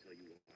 tell you why.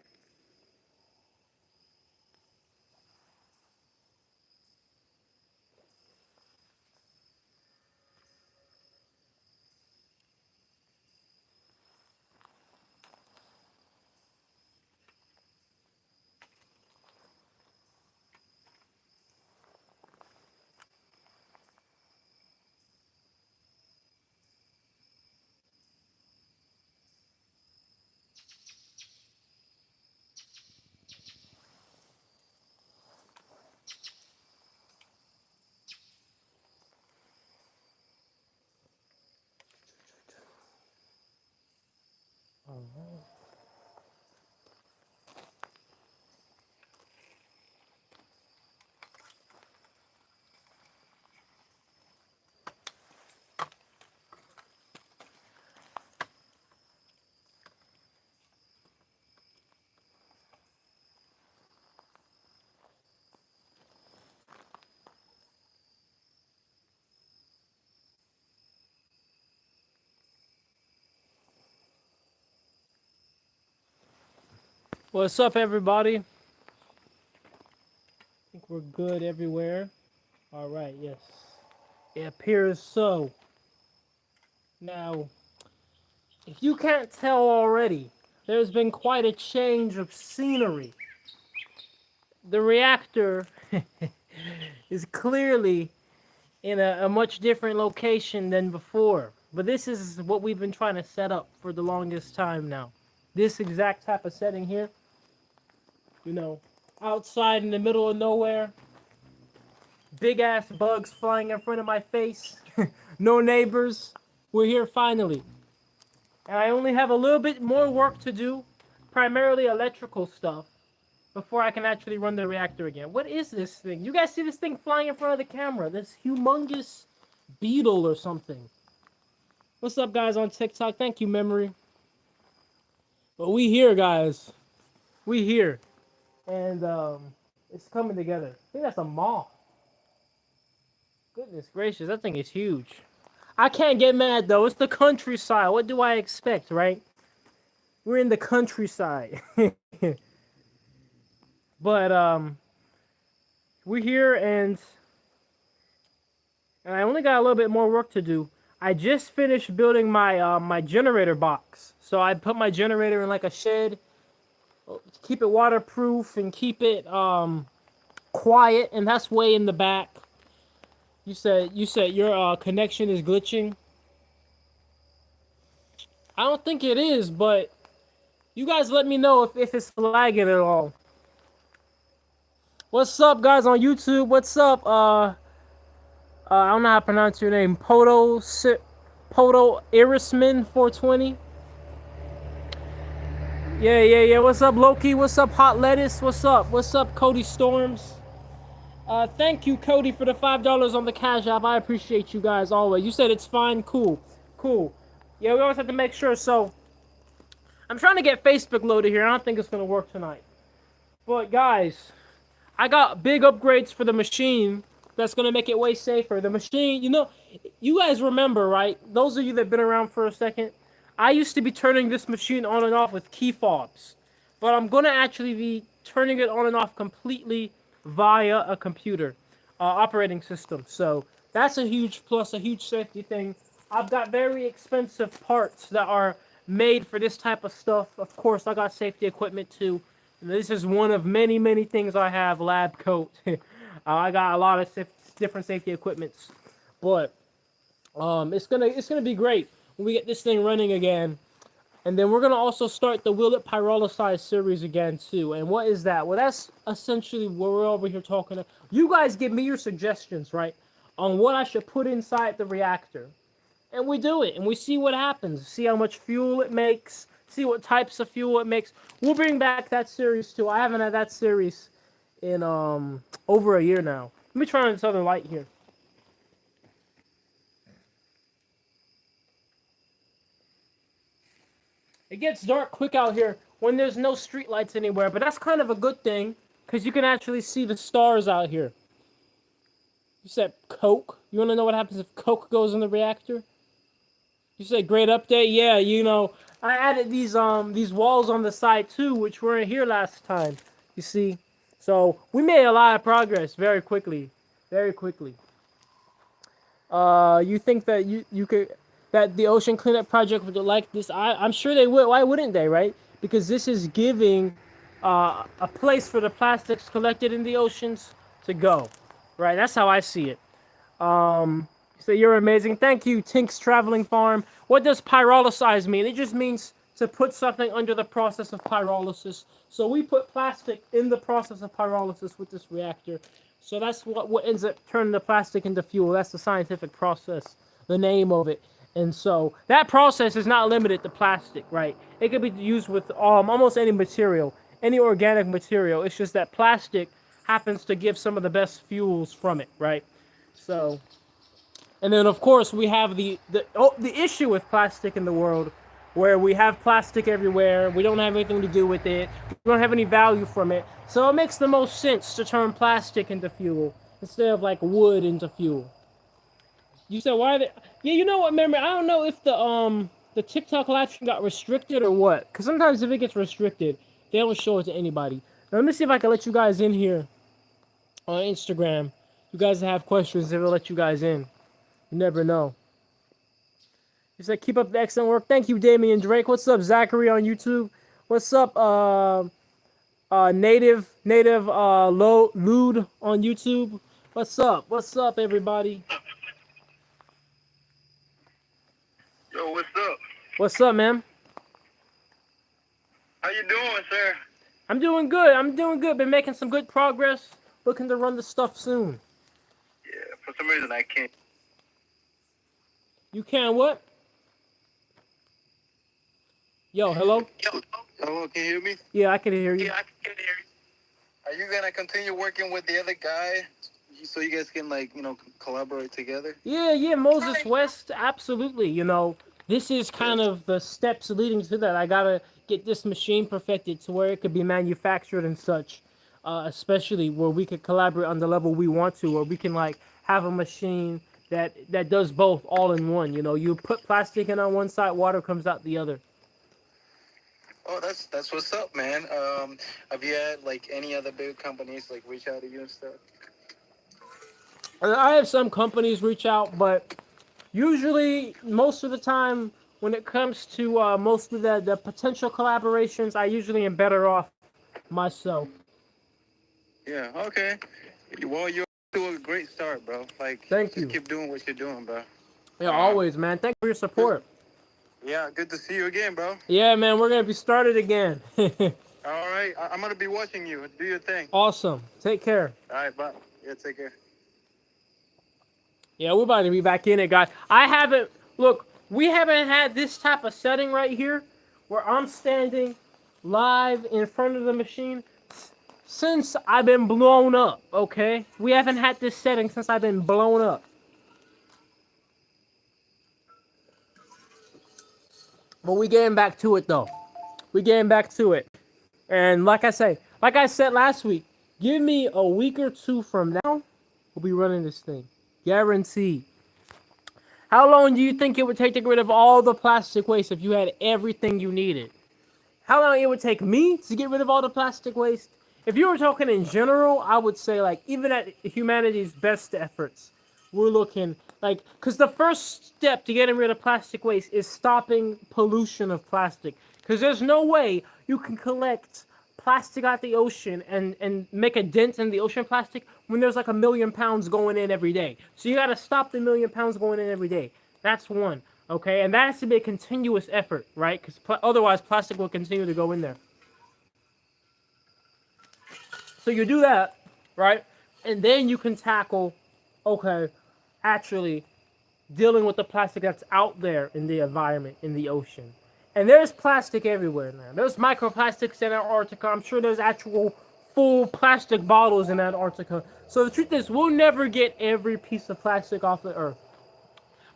All right. What's up, everybody? I think we're good everywhere. All right, yes. It appears so. Now, if you can't tell already, there's been quite a change of scenery. The reactor is clearly in a much different location than before. But this is what we've been trying to set up for the longest time now. This exact type of setting here, you know, outside in the middle of nowhere, big ass bugs flying in front of my face, no neighbors. We're here finally. And I only have a little bit more work to do, primarily electrical stuff, before I can actually run the reactor again. What is this thing? You guys see this thing flying in front of the camera? This humongous beetle or something. What's up, guys, on TikTok? Thank you, Memory. But we here, guys. We here. And it's coming together. I think that's a moth. Goodness gracious, that thing is huge. I can't get mad, though. It's the countryside. What do I expect, right? We're in the countryside. But we're here, and I only got a little bit more work to do. I just finished building my my generator box. So I put my generator in like a shed, keep it waterproof and keep it quiet, and that's way in the back. You said your connection is glitching. I don't think it is, but you guys let me know if it's lagging at all. What's up, guys, on YouTube? What's up? I don't know how to pronounce your name. Poto Irisman 420. Yeah. What's up, Loki? What's up, Hot Lettuce? What's up? What's up, Cody Storms? Thank you, Cody, for the $5 on the Cash App. I appreciate you guys always. You said it's fine. Cool. Yeah, we always have to make sure. So, I'm trying to get Facebook loaded here. I don't think it's going to work tonight. But, guys, I got big upgrades for the machine that's going to make it way safer. The machine, you guys remember, right? Those of you that have been around for a second, I used to be turning this machine on and off with key fobs. But I'm going to actually be turning it on and off completely via a computer operating system. So that's a huge plus, a huge safety thing. I've got very expensive parts that are made for this type of stuff. Of course, I got safety equipment too. This is one of many, many things I have. Lab coat. I got a lot of different safety equipments, but it's gonna be great when we get this thing running again. And then we're gonna also start the Will It Pyrolysis series again too. And what is that? Well, that's essentially what we're over here talking about. You guys give me your suggestions, right, on what I should put inside the reactor, and we do it, and we see what happens. See how much fuel it makes. See what types of fuel it makes. We'll bring back that series too. I haven't had that series in over a year now. Let me turn on this other light here. It gets dark quick out here when there's no street lights anywhere, but that's kind of a good thing because you can actually see the stars out here. You said Coke. You want to know what happens if Coke goes in the reactor? You said great update. Yeah, I added these walls on the side too, which weren't here last time. You see, so we made a lot of progress very quickly, very quickly. You think that you could that the ocean cleanup project would like this? I'm sure they would. Why wouldn't they, right? Because this is giving a place for the plastics collected in the oceans to go, right? That's how I see it. So you're amazing. Thank you, Tink's Traveling Farm. What does pyrolysis mean? It just means to put something under the process of pyrolysis. So we put plastic in the process of pyrolysis with this reactor. So that's what ends up turning the plastic into fuel. That's the scientific process, the name of it. And so that process is not limited to plastic, right? It could be used with almost any material, any organic material. It's just that plastic happens to give some of the best fuels from it, right? So, and then of course we have the issue with plastic in the world, where we have plastic everywhere. We don't have anything to do with it. We don't have any value from it. So it makes the most sense to turn plastic into fuel instead of like wood into fuel. You said why they? Yeah, you know what? Remember, I don't know if the TikTok live stream got restricted or what. Because sometimes if it gets restricted, they don't show it to anybody. Now, let me see if I can let you guys in here on Instagram. You guys have questions, they will let you guys in. You never know. You said keep up the excellent work. Thank you, Damian Drake. What's up, Zachary on YouTube? What's up, native Lude on YouTube? What's up? What's up, everybody? Yo, what's up? What's up, man? How you doing, sir? I'm doing good. I'm doing good. Been making some good progress. Looking to run the stuff soon. Yeah, for some reason I can't. You can what? Yo, hello? Hello, can you hear me? Yeah, I can hear you. Yeah, I can hear you. Are you gonna continue working with the other guy so you guys can collaborate together? Yeah, Moses West, absolutely. You know, this is kind of the steps leading to that. I gotta get this machine perfected to where it could be manufactured and such, especially where we could collaborate on the level we want to, or we can like have a machine that does both all in one. You know, you put plastic in on one side, water comes out the other. Oh, that's what's up, man. Have you had like any other big companies like reach out to you and stuff? I have some companies reach out, but usually most of the time when it comes to most of the potential collaborations, I usually am better off myself. Yeah, okay. Well, you're doing a great start, bro. Like, thank you. Keep doing what you're doing, bro. Yeah, always, man. Thank you for your support. Yeah, good to see you again, bro. Yeah, man, we're gonna be started again. All right, I'm gonna be watching you. Do your thing. Awesome. Take care. All right, bye. Yeah, take care. Yeah, we're about to be back in it, guys. We haven't had this type of setting right here where I'm standing live in front of the machine since I've been blown up, okay? We haven't had this setting since I've been blown up. But we getting back to it, though. We getting back to it. And like I said last week, give me a week or two from now, we'll be running this thing. Guaranteed. How long do you think it would take to get rid of all the plastic waste if you had everything you needed? How long it would take me to get rid of all the plastic waste? If you were talking in general, I would say like even at humanity's best efforts, we're looking like, because the first step to getting rid of plastic waste is stopping pollution of plastic. Because there's no way you can collect plastic out the ocean and make a dent in the ocean plastic when there's like 1 million pounds going in every day. So you got to stop the 1 million pounds going in every day. That's one, okay? And that has to be a continuous effort, right? Because otherwise plastic will continue to go in there. So you do that, right? And then you can tackle, okay, actually dealing with the plastic that's out there in the environment, in the ocean. And there's plastic everywhere now. There's microplastics in Antarctica. I'm sure there's actual full plastic bottles in Antarctica. So the truth is, we'll never get every piece of plastic off the earth.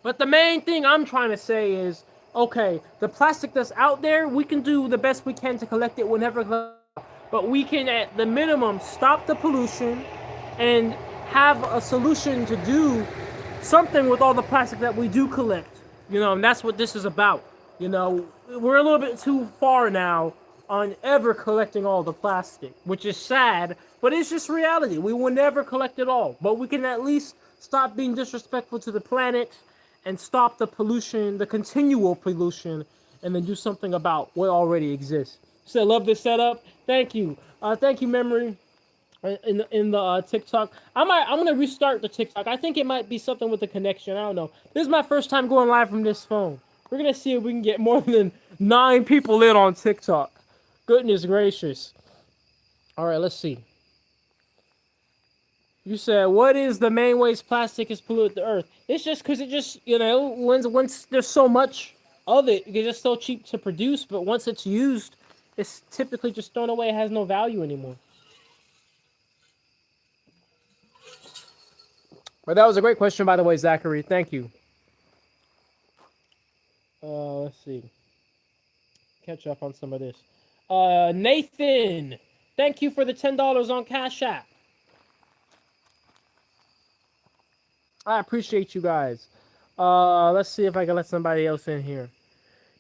But the main thing I'm trying to say is, okay, the plastic that's out there, we can do the best we can to collect it whenever. But we can, at the minimum, stop the pollution and have a solution to do something with all the plastic that we do collect. You know, and that's what this is about. You know, we're a little bit too far now on ever collecting all the plastic, which is sad, but it's just reality. We will never collect it all, but we can at least stop being disrespectful to the planet and stop the pollution, the continual pollution, and then do something about what already exists. So, love this setup. Thank you. Thank you, Memory. In the TikTok, I'm gonna restart the TikTok. I think it might be something with the connection. I don't know. This is my first time going live from this phone. We're gonna see if we can get more than 9 people in on TikTok. Goodness gracious! All right, let's see. You said, what is the main ways plastic is polluted the earth? It's just because it just, once there's so much of it, it's just so cheap to produce. But once it's used, it's typically just thrown away. It has no value anymore. But that was a great question, by the way, Zachary. Thank you. Let's see. Catch up on some of this. Nathan, thank you for the $10 on Cash App. I appreciate you guys. Let's see if I can let somebody else in here.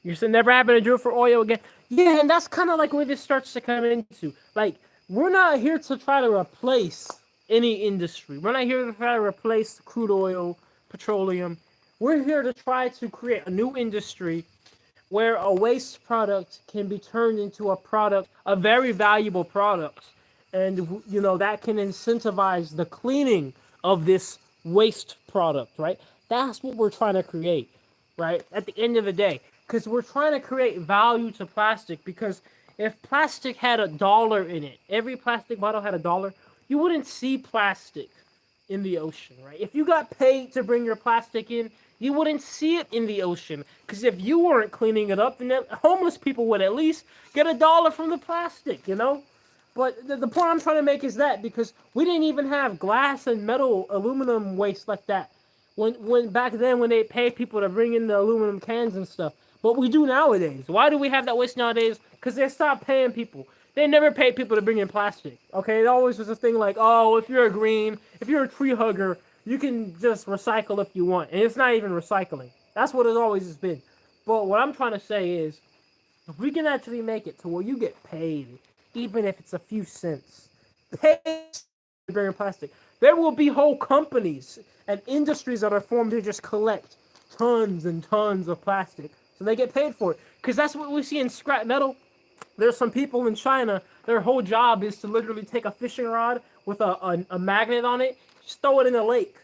You said never happened to drill for oil again. Yeah, and that's kind of like where this starts to come into. Like, we're not here to try to replace any industry. We're not here to try to replace crude oil, petroleum. We're here to try to create a new industry where a waste product can be turned into a product, a very valuable product. And, that can incentivize the cleaning of this waste product, right? That's what we're trying to create, right? At the end of the day. Because we're trying to create value to plastic. Because if plastic had $1 in it, every plastic bottle had $1, you wouldn't see plastic in the ocean, right? If you got paid to bring your plastic in, you wouldn't see it in the ocean. Because if you weren't cleaning it up, then homeless people would at least get $1 from the plastic, But the point I'm trying to make is that because we didn't even have glass and metal, aluminum waste like that. When back then when they paid people to bring in the aluminum cans and stuff. But we do nowadays. Why do we have that waste nowadays? Because they stopped paying people. They never paid people to bring in plastic. Okay, it always was a thing like, oh, if you're a tree hugger, you can just recycle if you want. And it's not even recycling. That's what it always has been. But what I'm trying to say is, if we can actually make it to where you get paid, even if it's a few cents, paid to bring in plastic, there will be whole companies and industries that are formed to just collect tons and tons of plastic. So they get paid for it. Because that's what we see in scrap metal. There's some people in China, their whole job is to literally take a fishing rod with a magnet on it, just throw it in the lake,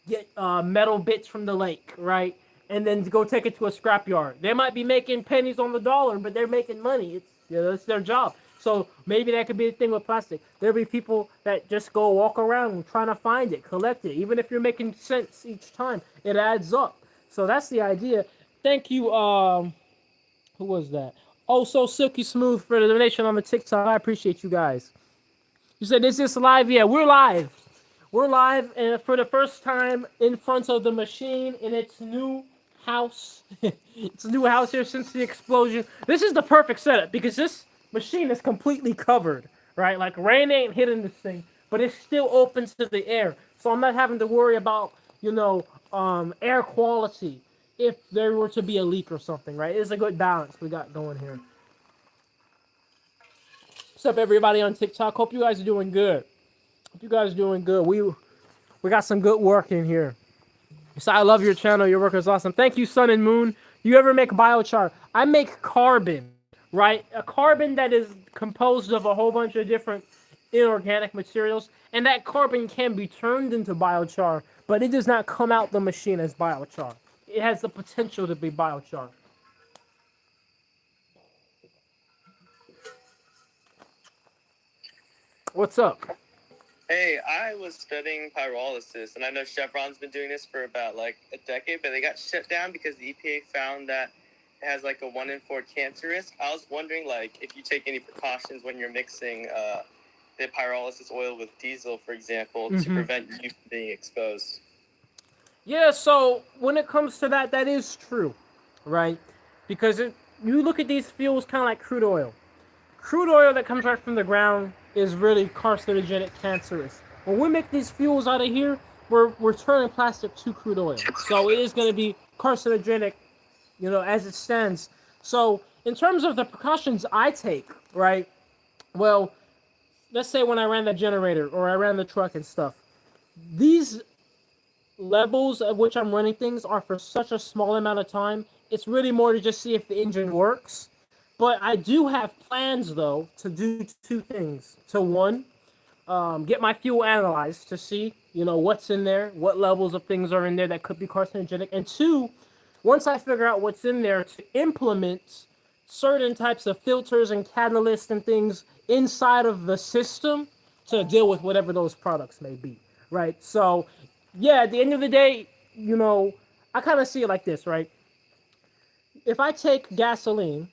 get metal bits from the lake, right? And then go take it to a scrapyard. They might be making pennies on the dollar, but they're making money. It's their job. So maybe that could be a thing with plastic. There'll be people that just go walk around trying to find it, collect it. Even if you're making cents each time, it adds up. So that's the idea. Thank you, who was that? Oh, so Silky Smooth for the donation on the TikTok. I appreciate you guys. You said, is this live? Yeah, we're live. We're live and for the first time in front of the machine in its new house. It's a new house here since the explosion. This is the perfect setup because this machine is completely covered, right? Like rain ain't hitting this thing, but it's still open to the air. So I'm not having to worry about, air quality if there were to be a leak or something, right? It's a good balance we got going here. What's up, everybody on TikTok? Hope you guys are doing good. Hope you guys are doing good. We got some good work in here. So I love your channel. Your work is awesome. Thank you, Sun and Moon. You ever make biochar? I make carbon, right? A carbon that is composed of a whole bunch of different inorganic materials, and that carbon can be turned into biochar, but it does not come out the machine as biochar. It has the potential to be biochar. What's up? Hey, I was studying pyrolysis, and I know Chevron's been doing this for about like a decade, but they got shut down because the EPA found that it has like a 1 in 4 cancer risk. I was wondering, like, if you take any precautions when you're mixing the pyrolysis oil with diesel, for example, to prevent you from being exposed. Yeah, so when it comes to that, that is true, right? Because you look at these fuels kind of like crude oil. Crude oil that comes right from the ground is really carcinogenic, cancerous. When we make these fuels out of here, we're turning plastic to crude oil. So it is going to be carcinogenic, as it stands. So in terms of the precautions I take, right? Well, let's say when I ran the generator or I ran the truck and stuff, these levels at which I'm running things are for such a small amount of time. It's really more to just see if the engine works. But I do have plans though to do two things. To one, get my fuel analyzed to see, what's in there, what levels of things are in there that could be carcinogenic. And two, once I figure out what's in there, to implement certain types of filters and catalysts and things inside of the system to deal with whatever those products may be, right? So, yeah, at the end of the day, I kind of see it like this, right? If I take gasoline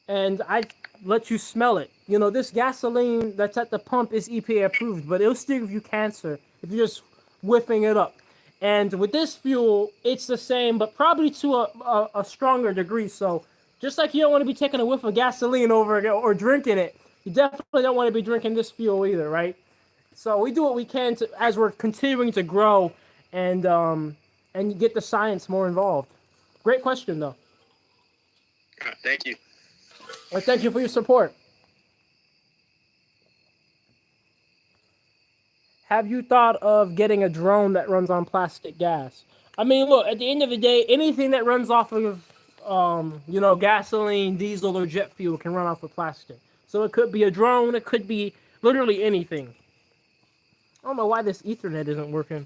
and I let you smell it. This gasoline that's at the pump is EPA approved, but it'll still give you cancer if you're just whiffing it up. And with this fuel, it's the same, but probably to a stronger degree. So just like you don't want to be taking a whiff of gasoline over or drinking it, you definitely don't want to be drinking this fuel either, right? So we do what we can to, as we're continuing to grow and get the science more involved. Great question, though. Thank you. Well, thank you for your support. Have you thought of getting a drone that runs on plastic gas? I mean, look, at the end of the day, anything that runs off of, gasoline, diesel, or jet fuel can run off of plastic. So it could be a drone. It could be literally anything. I don't know why this Ethernet isn't working.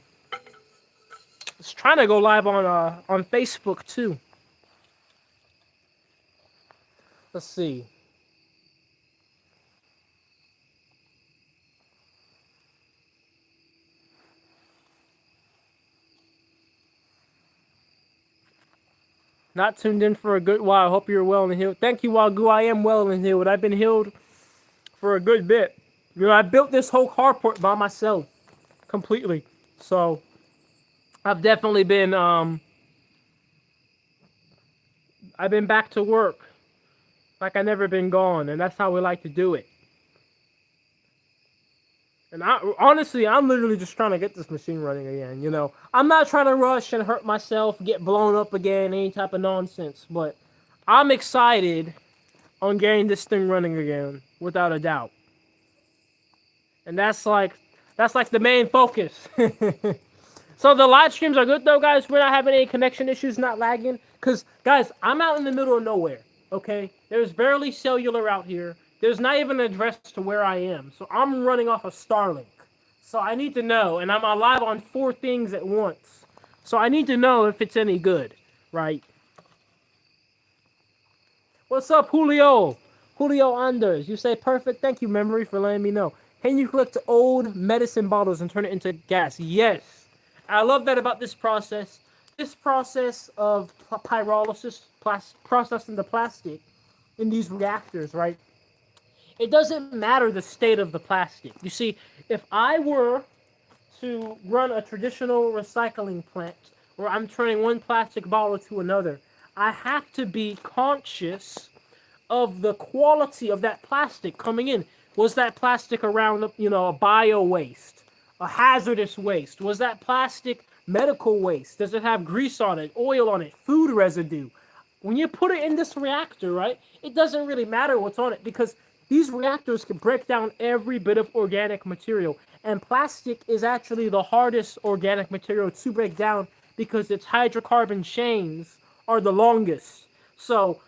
It's trying to go live on Facebook too. Let's see. Not tuned in for a good while. Hope you're well and healed. Thank you, Wagyu. I am well and healed. I've been healed for a good bit. I built this whole carport by myself, completely. So, I've definitely been, I've been back to work like I never been gone, and that's how we like to do it. And honestly, I'm literally just trying to get this machine running again, I'm not trying to rush and hurt myself, get blown up again, any type of nonsense, but I'm excited on getting this thing running again, without a doubt. And that's like the main focus. So the live streams are good though, guys. We're not having any connection issues, not lagging. Because, guys, I'm out in the middle of nowhere, okay? There's barely cellular out here. There's not even an address to where I am. So I'm running off of Starlink. So I need to know. And I'm live on 4 things at once. So I need to know if it's any good, right? What's up, Julio? Julio Anders. You say perfect. Thank you, Memory, for letting me know. Can you collect old medicine bottles and turn it into gas? Yes. I love that about this process. This process of pyrolysis, processing the plastic in these reactors, right? It doesn't matter the state of the plastic. You see, if I were to run a traditional recycling plant where I'm turning one plastic bottle to another, I have to be conscious of the quality of that plastic coming in. Was that plastic around, a bio waste? A hazardous waste? Was that plastic medical waste? Does it have grease on it, oil on it, food residue? When you put it in this reactor, right, it doesn't really matter what's on it because these reactors can break down every bit of organic material. And plastic is actually the hardest organic material to break down because its hydrocarbon chains are the longest. So,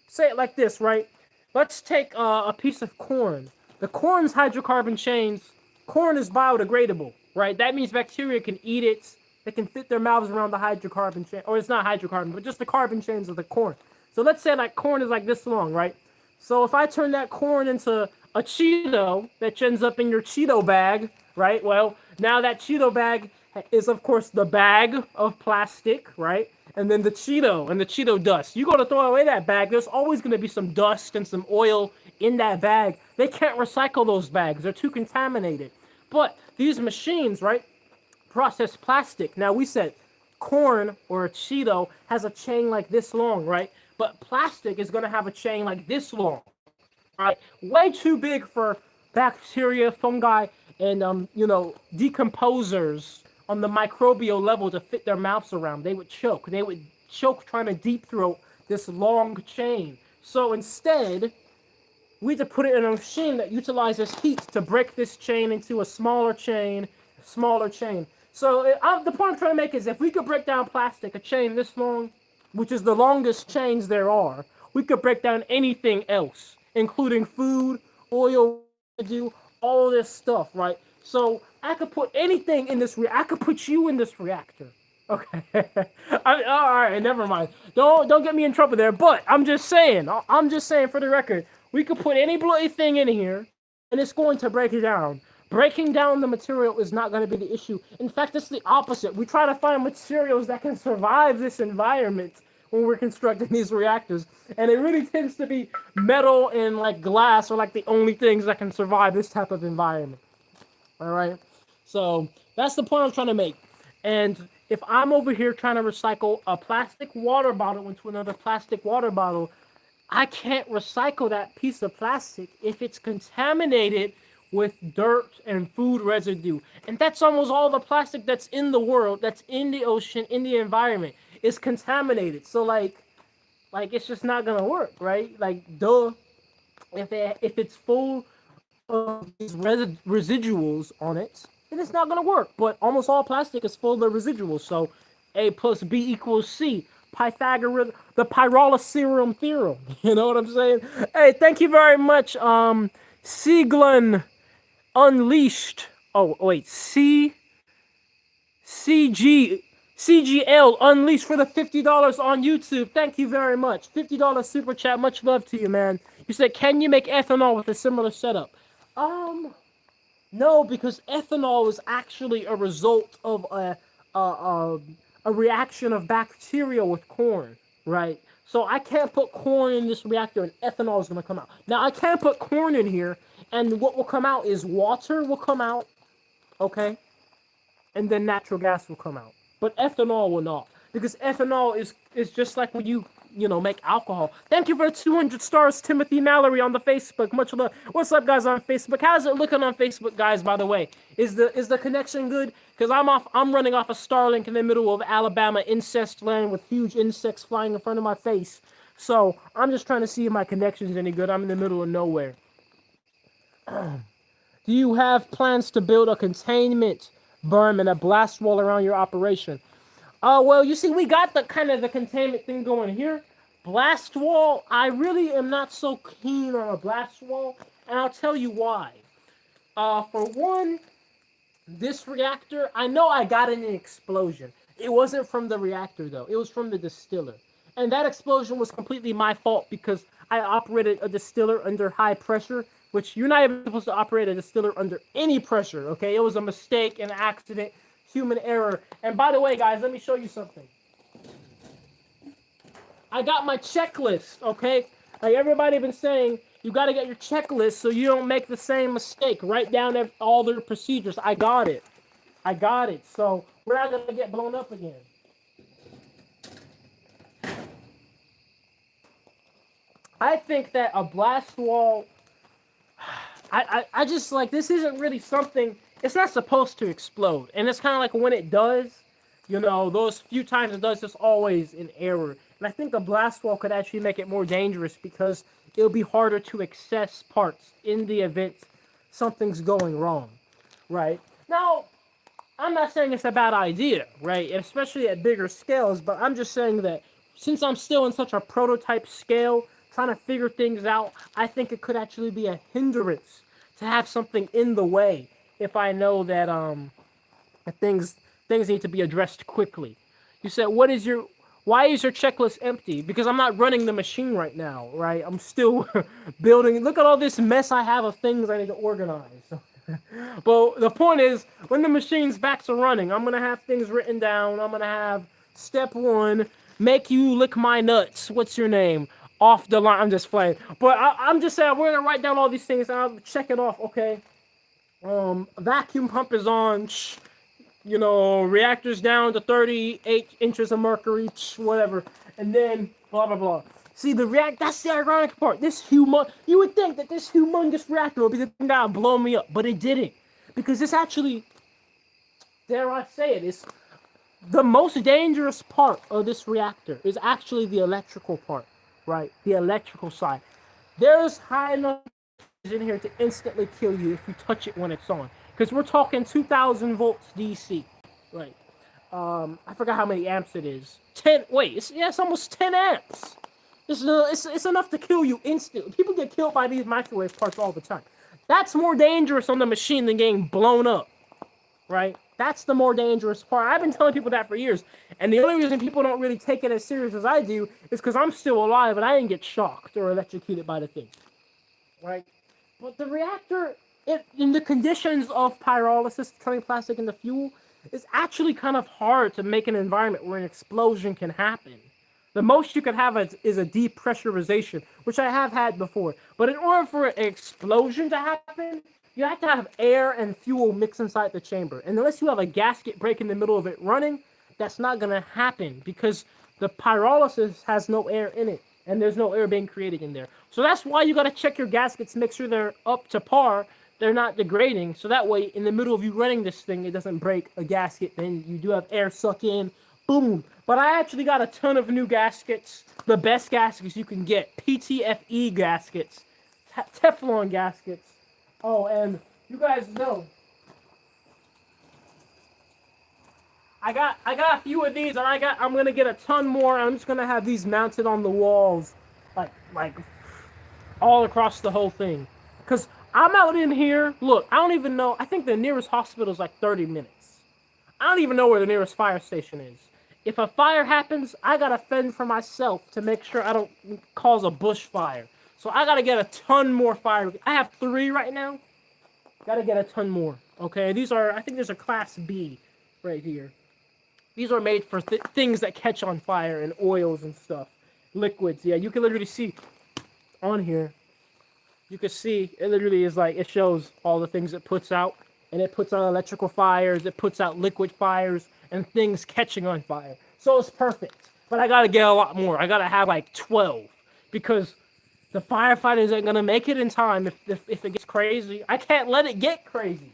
say it like this, right? Let's take a piece of corn. The corn's hydrocarbon chains, corn is biodegradable, right? That means bacteria can eat it. They can fit their mouths around the hydrocarbon chain. Or it's not hydrocarbon, but just the carbon chains of the corn. So let's say like corn is like this long, right? So if I turn that corn into a Cheeto that ends up in your Cheeto bag, right? Well, now that Cheeto bag is, of course, the bag of plastic, right? And then the Cheeto and the Cheeto dust. You go to throw away that bag, there's always going to be some dust and some oil in that bag. They can't recycle those bags. They're too contaminated. But these machines, right, process plastic. Now, we said corn or a Cheeto has a chain like this long, right? But plastic is going to have a chain like this long, right? Way too big for bacteria, fungi, and, decomposers on the microbial level to fit their mouths around. They would choke. They would choke trying to deep throat this long chain. So instead, we have to put it in a machine that utilizes heat to break this chain into a smaller chain, smaller chain. So the point I'm trying to make is if we could break down plastic, a chain this long, which is the longest chains there are, we could break down anything else, including food, oil, residue, all this stuff, right? So I could put anything in this. I could put you in this reactor. Okay. All right. Never mind. Don't get me in trouble there. But I'm just saying. I'm just saying for the record, we could put any bloody thing in here, and it's going to break it down. Breaking down the material is not going to be the issue. In fact, it's the opposite. We try to find materials that can survive this environment when we're constructing these reactors, and it really tends to be metal and like glass are like the only things that can survive this type of environment. All right. So that's the point I'm trying to make. And if I'm over here trying to recycle a plastic water bottle into another plastic water bottle, I can't recycle that piece of plastic if it's contaminated with dirt and food residue. And that's almost all the plastic that's in the world, that's in the ocean, in the environment, is contaminated. So like it's just not gonna work, right? Like, duh. If it's full of these residuals on it, then it's not going to work. But almost all plastic is full of residuals. So A plus B equals C. Pythagoras, the Pyrolysis theorem. You know what I'm saying? Hey, thank you very much. Siglin Unleashed. Oh, wait. CGL Unleashed for the $50 on YouTube. Thank you very much. $50 super chat. Much love to you, man. You said, can you make ethanol with a similar setup? No, because ethanol is actually a result of a reaction of bacteria with corn, right? So I can't put corn in this reactor and ethanol is going to come out. Now, I can put corn in here, and what will come out is water will come out, okay? And then natural gas will come out. But ethanol will not. Because ethanol is just like when you make alcohol. Thank you for 200 stars, Timothy Mallory on the Facebook. Much love. What's up, guys, on Facebook? How's it looking on Facebook, guys, by the way? Is the connection good? Because I'm running off a Starlink in the middle of Alabama incest land with huge insects flying in front of my face. So I'm just trying to see if my connection is any good. I'm in the middle of nowhere. Do you have plans to build a containment berm and a blast wall around your operation? Well, you see, we got the containment thing going here. Blast wall, I really am not so keen on a blast wall, and I'll tell you why. For one, this reactor, I know I got in an explosion. It wasn't from the reactor, though. It was from the distiller. And that explosion was completely my fault because I operated a distiller under high pressure, which you're not even supposed to operate a distiller under any pressure, okay? It was a mistake, an accident, human error. And by the way, guys, let me show you something. I got my checklist, okay? Like everybody been saying, you got to get your checklist so you don't make the same mistake. Write down all their procedures. I got it. So we're not going to get blown up again. I think that a blast wall, I just like, this isn't really something, it's not supposed to explode. And it's kind of like when it does, those few times it does, it's always an error. And I think a blast wall could actually make it more dangerous because it'll be harder to access parts in the event something's going wrong, right? Now, I'm not saying it's a bad idea, right? Especially at bigger scales, but I'm just saying that since I'm still in such a prototype scale, trying to figure things out, I think it could actually be a hindrance to have something in the way if I know that things need to be addressed quickly. You said, why is your checklist empty? Because I'm not running the machine right now, right? I'm still building. Look at all this mess I have of things I need to organize. But the point is, when the machine's back to running, I'm going to have things written down. I'm going to have step 1, make you lick my nuts. What's your name? Off the line. I'm just playing. But I'm just saying, we're going to write down all these things. I'll check it off. Okay. Vacuum pump is on. Reactors down to 38 inches of mercury. Whatever. And then blah, blah, blah. See, that's the ironic part. You would think that this humongous reactor would be the thing that would blow me up. But it didn't. Because this actually, dare I say it, is the most dangerous part of this reactor is actually the electrical part. right? The electrical side. There's high enough in here to instantly kill you if you touch it when it's on. Because we're talking 2,000 volts DC, right? I forgot how many amps it is. 10. Wait, it's almost 10 amps. It's enough to kill you instantly. People get killed by these microwave parts all the time. That's more dangerous on the machine than getting blown up, right? That's the more dangerous part. I've been telling people that for years. And the only reason people don't really take it as serious as I do is because I'm still alive and I didn't get shocked or electrocuted by the thing, right? But the reactor, in the conditions of pyrolysis, turning plastic into fuel, is actually kind of hard to make an environment where an explosion can happen. The most you could have is a depressurization, which I have had before. But in order for an explosion to happen, you have to have air and fuel mix inside the chamber. And unless you have a gasket break in the middle of it running, that's not going to happen because the pyrolysis has no air in it. And there's no air being created in there. So that's why you got to check your gaskets, make sure they're up to par, they're not degrading. So that way, in the middle of you running this thing, it doesn't break a gasket. Then you do have air suck in, boom. But I actually got a ton of new gaskets, the best gaskets you can get, PTFE gaskets, Teflon gaskets. Oh, and you guys know, I got a few of these, and I'm gonna get a ton more. I'm just gonna have these mounted on the walls, like all across the whole thing. Cause I'm out in here. Look, I don't even know. I think the nearest hospital is like 30 minutes. I don't even know where the nearest fire station is. If a fire happens, I gotta fend for myself to make sure I don't cause a bushfire. So I gotta get a ton more fire. I have 3 right now. Gotta get a ton more. Okay, I think there's a class B right here. These are made for things that catch on fire and oils and stuff. Liquids, yeah, you can literally see on here. You can see it literally is like, it shows all the things it puts out. And it puts out electrical fires, it puts out liquid fires, and things catching on fire. So it's perfect. But I gotta get a lot more. I gotta have like 12. Because the firefighters ain't gonna make it in time if it gets crazy. I can't let it get crazy.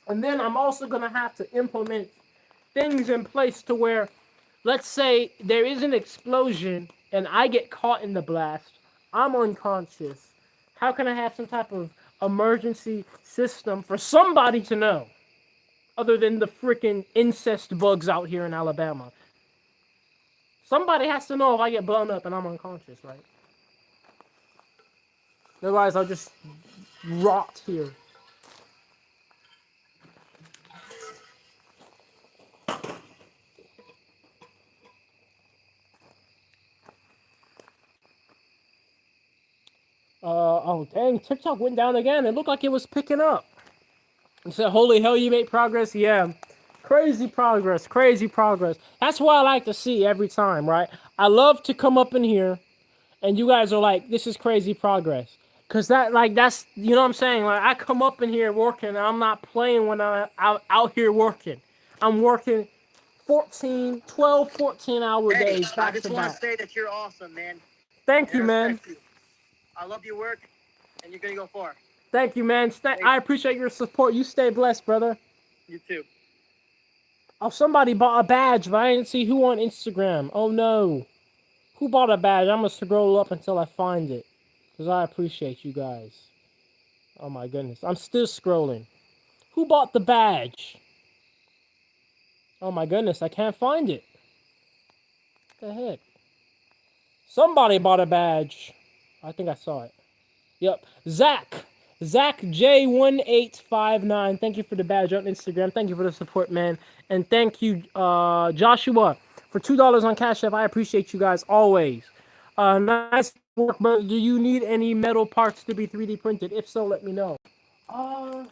And then I'm also going to have to implement things in place to where, let's say there is an explosion and I get caught in the blast. I'm unconscious. How can I have some type of emergency system for somebody to know? Other than the freaking incest bugs out here in Alabama. Somebody has to know if I get blown up and I'm unconscious, right? Otherwise, I'll just rot here. Oh dang, TikTok went down again. It looked like it was picking up. It said, holy hell, you made progress? Yeah. Crazy progress, crazy progress. That's what I like to see every time, right? I love to come up in here and you guys are like, this is crazy progress. Cause that's, you know what I'm saying? Like, I come up in here working and I'm not playing when I'm out here working. I'm working 14 hour days back I just to want back. to say that you're awesome, man. Thank you, man. You. I love your work, and you're going to go far. Thank you, man. I appreciate your support. You stay blessed, brother. You too. Oh, somebody bought a badge, but I didn't see who on Instagram. Oh, no. Who bought a badge? I'm going to scroll up until I find it. Because I appreciate you guys. Oh, my goodness. I'm still scrolling. Who bought the badge? Oh, my goodness. I can't find it. What the heck? Somebody bought a badge. I think I saw it. Yep. Zach J1859. Thank you for the badge on Instagram. Thank you for the support, man. And thank you, Joshua, for $2 on Cash App. I appreciate you guys always. Nice work, but do you need any metal parts to be 3D printed? If so, let me know. I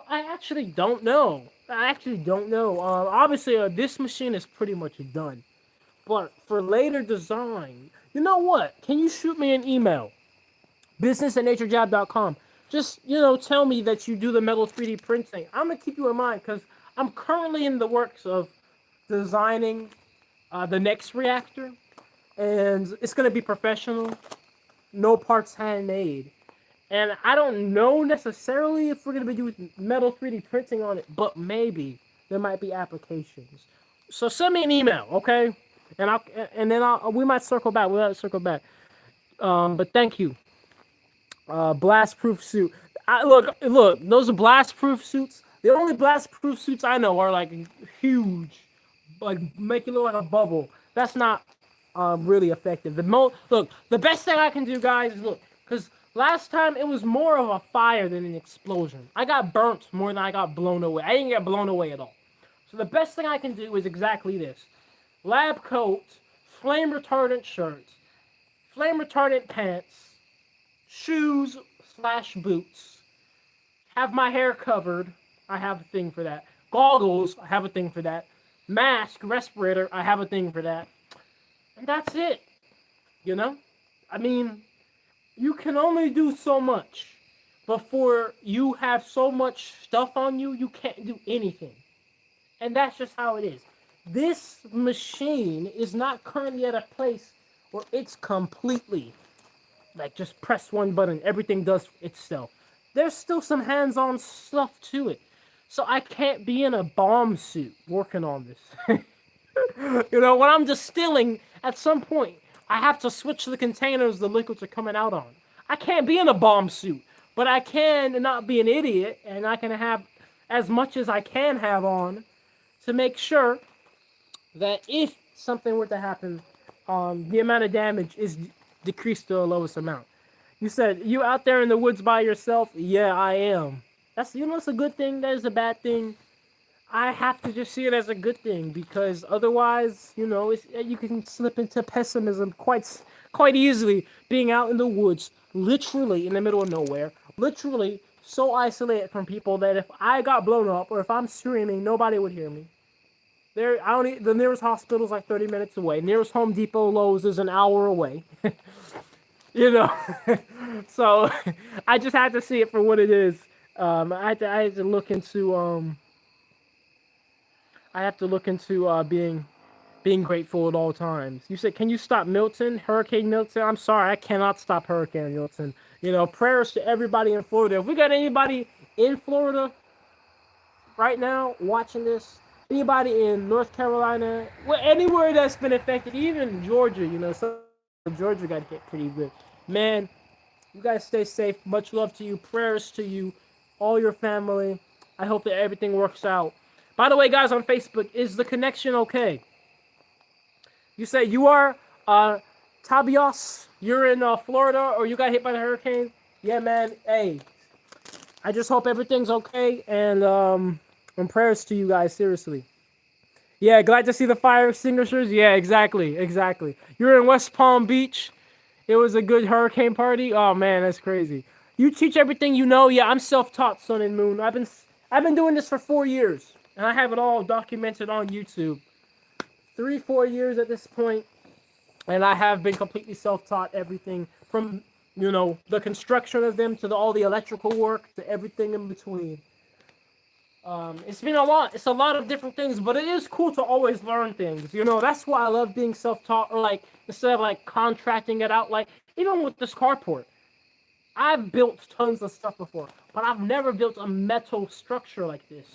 actually don't know. Obviously, this machine is pretty much done. But for later design, you know what? Can you shoot me an email? business@naturejab.com. Just, tell me that you do the metal 3D printing. I'm going to keep you in mind because I'm currently in the works of designing the next reactor. And it's going to be professional. No parts handmade. And I don't know necessarily if we're going to be doing metal 3D printing on it, but maybe. there might be applications. So send me an email, okay? And then we might circle back. We'll circle back. But thank you. Blast proof suit. Look. Those blast proof suits. The only blast proof suits I know are like huge, like make it look like a bubble. That's not really effective. The best thing I can do, guys, is look, because last time it was more of a fire than an explosion. I got burnt more than I got blown away. I didn't get blown away at all. So the best thing I can do is exactly this: lab coat, flame retardant shirts, flame retardant pants, shoes / boots, have my hair covered. I have a thing for that. Goggles, I have a thing for that. Mask, respirator, I have a thing for that. And that's it. You know? I mean, you can only do so much before you have so much stuff on you, you can't do anything. And that's just how it is. This machine is not currently at a place where it's completely like just press one button, everything does itself. There's still some hands-on stuff to it. So I can't be in a bomb suit working on this. You know, when I'm distilling, at some point, I have to switch the containers the liquids are coming out on. I can't be in a bomb suit, but I can not be an idiot, and I can have as much as I can have on to make sure that if something were to happen, the amount of damage is decreased to the lowest amount. You said, you out there in the woods by yourself? Yeah, I am. That's, you know, it's a good thing, that is a bad thing. I have to just see it as a good thing, because otherwise, you know, you can slip into pessimism quite easily, being out in the woods, literally in the middle of nowhere, literally so isolated from people that if I got blown up or if I'm screaming, nobody would hear me. The nearest hospital is like 30 minutes away. Nearest Home Depot, Lowe's is an hour away. You know, so I just had to see it for what it is. I had to look into being grateful at all times. You said, can you stop Hurricane Milton? I'm sorry, I cannot stop Hurricane Milton. You know, prayers to everybody in Florida. If we got anybody in Florida right now watching this, anybody in North Carolina, anywhere that's been affected, even Georgia, you know, some Georgia got hit pretty good. Man, you guys stay safe. Much love to you. Prayers to you, all your family. I hope that everything works out. By the way, guys, on Facebook, is the connection okay? You say you are Tabios, you're in Florida, or you got hit by the hurricane? Yeah, man. Hey, I just hope everything's okay, and prayers to you guys, seriously. Yeah, glad to see the fire extinguishers. Yeah, exactly. You're in West Palm Beach. It was a good hurricane party. Oh man, that's crazy. You teach everything you know. Yeah, I'm self-taught, Sun and Moon. I've been doing this for 4 years, and I have it all documented on YouTube. 3-4 years at this point, and I have been completely self-taught. Everything from, you know, the construction of them to all the electrical work to everything in between. It's been a lot. It's a lot of different things, but it is cool to always learn things. You know, that's why I love being self-taught, or like instead of like contracting it out. Like even with this carport, I've built tons of stuff before, but I've never built a metal structure like this,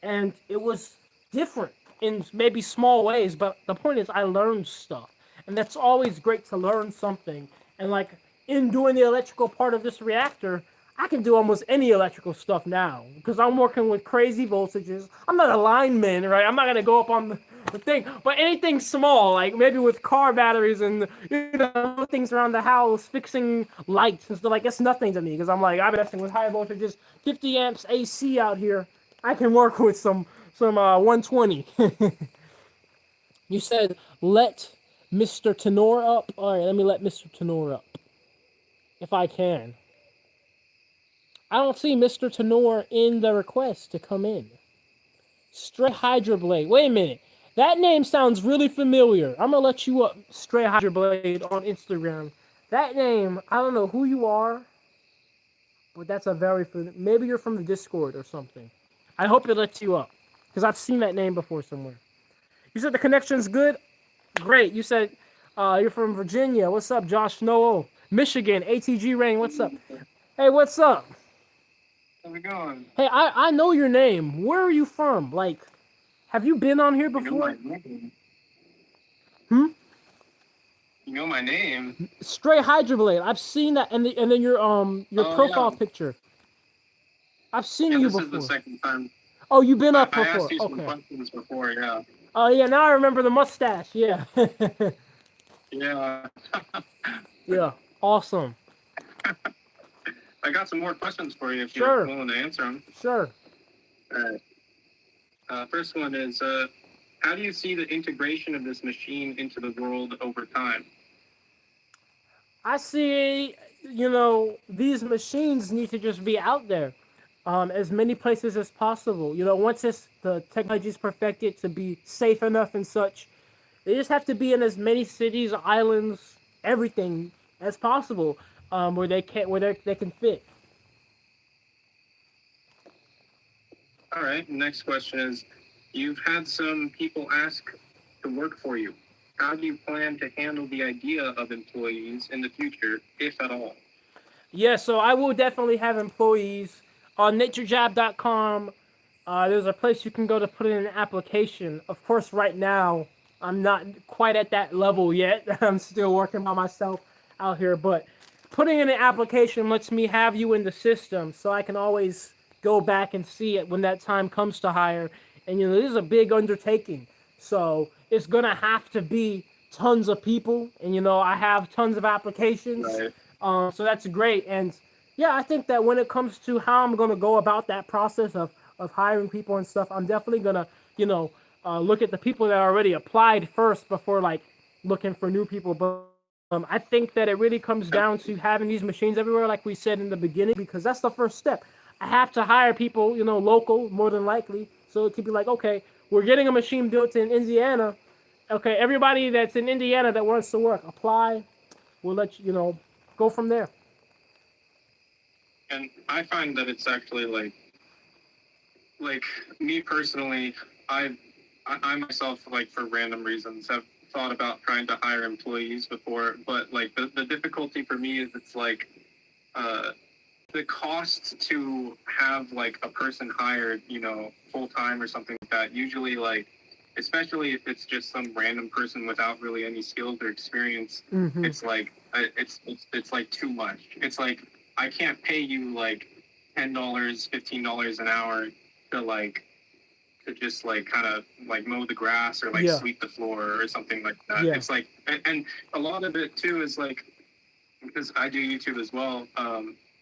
and it was different in maybe small ways. But the point is, I learned stuff, and that's always great to learn something. And like in doing the electrical part of this reactor, I can do almost any electrical stuff now because I'm working with crazy voltages. I'm not a lineman, right? I'm not going to go up on the thing, but anything small, like maybe with car batteries and, you know, things around the house, fixing lights and stuff, like it's nothing to me because I'm like, I'm messing with high voltages, 50 amps AC out here. I can work with some 120. You said, let Mr. Tenor up. All right, let me let Mr. Tenor up if I can. I don't see Mr. Tenor in the request to come in. Stray Hydroblade. Wait a minute. That name sounds really familiar. I'm going to let you up, Stray Hydroblade, on Instagram. That name, I don't know who you are, but that's a very... Maybe you're from the Discord or something. I hope it lets you up, because I've seen that name before somewhere. You said the connection's good? Great. You said you're from Virginia. What's up, Josh Noel? Michigan, ATG Rain. What's up? Hey, what's up? How's it going? Hey, I know your name. Where are you from? Like, Have you been on here You know before? my name. Hmm? You know my name. Stray Hydroblade. I've seen that, and then your Oh, profile yeah. picture. I've seen Yeah, you this is the before. second time. Oh, you've been up I asked before. you some Okay. questions before, yeah. Oh yeah, now I remember the mustache. Yeah. Yeah. Yeah. Awesome. I got some more questions for you if you're Sure. willing to answer them. Sure. All right. First one is, how do you see the integration of this machine into the world over time? I see, these machines need to just be out there, as many places as possible. Once the technology is perfected to be safe enough and such, they just have to be in as many cities, islands, everything as possible, where they can fit. All right. Next question is, you've had some people ask to work for you. How do you plan to handle the idea of employees in the future, if at all? Yeah, so I will definitely have employees on Naturejab.com. There's a place you can go to put in an application. Of course, right now I'm not quite at that level yet. I'm still working by myself out here, but putting in an application lets me have you in the system, so I can always go back and see it when that time comes to hire. And this is a big undertaking, so it's gonna have to be tons of people, and I have tons of applications. Right. So that's great. And yeah, I think that when it comes to how I'm going to go about that process of hiring people and stuff, I'm definitely going to, look at the people that already applied first before like looking for new people. But I think that it really comes down to having these machines everywhere, like we said in the beginning, because that's the first step. I have to hire people, local, more than likely. So it could be like, okay, we're getting a machine built in Indiana. Okay, everybody that's in Indiana that wants to work, apply. We'll let you, go from there. And I find that it's actually like me personally, I myself, like, for random reasons, have thought about trying to hire employees before, but like the difficulty for me is it's like the cost to have like a person hired, full time or something like that. Usually, like, especially if it's just some random person without really any skills or experience, it's like it's like too much. It's like I can't pay you like $10, $15 an hour to just like kind of like mow the grass or like sweep the floor or something like that. Yeah. It's like, and a lot of it too is like, because I do YouTube as well,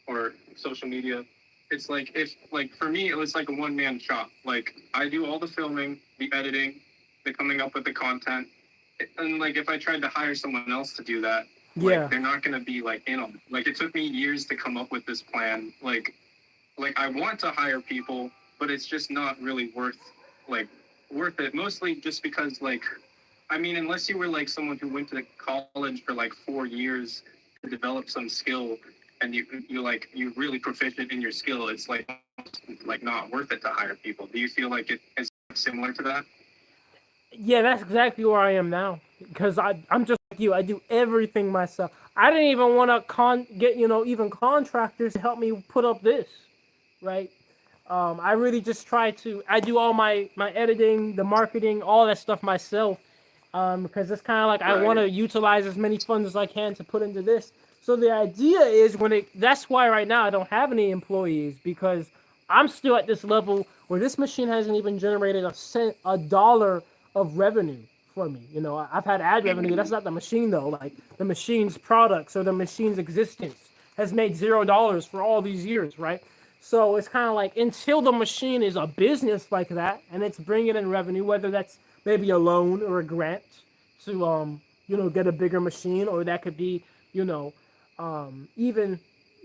or social media. It's like, if like for me, it was like a one-man shop. Like I do all the filming, the editing, the coming up with the content. And like if I tried to hire someone else to do that, like they're not gonna be like in on it. Like it took me years to come up with this plan. Like I want to hire people, but it's just not really worth it. Mostly just because like, I mean, unless you were like someone who went to college for like 4 years to develop some skill, and you're really proficient in your skill, it's like not worth it to hire people. Do you feel like it is similar to that? Yeah, that's exactly where I am now. Because I'm just like you. I do everything myself. I didn't even want to get even contractors to help me put up this, right? I really just try to. I do all my editing, the marketing, all that stuff myself. Because it's kind of like I want to utilize as many funds as I can to put into this. So the idea is that's why right now I don't have any employees, because I'm still at this level where this machine hasn't even generated a dollar of revenue for me. I've had ad revenue. That's not the machine though. Like the machine's products or the machine's existence has made $0 for all these years, right? So it's kind of like until the machine is a business like that and it's bringing in revenue, whether that's maybe a loan or a grant to get a bigger machine, or that could be even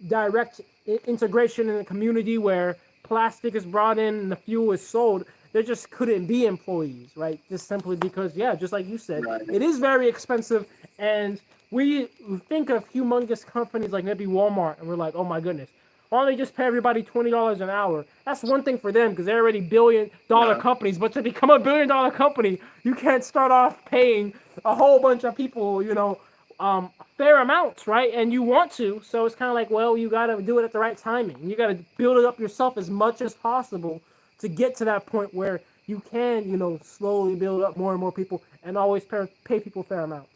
direct integration in the community where plastic is brought in and the fuel is sold. There just couldn't be employees, right? Just simply because, just like you said, it is very expensive. And we think of humongous companies like maybe Walmart, and we're like, oh my goodness, why don't they just pay everybody $20 an hour? That's one thing for them because they're already billion-dollar companies. But to become a billion-dollar company, you can't start off paying a whole bunch of people, fair amounts, right? And you want to, so it's kind of like, well, you got to do it at the right timing. You got to build it up yourself as much as possible to get to that point where you can, slowly build up more and more people and always pay people fair amounts.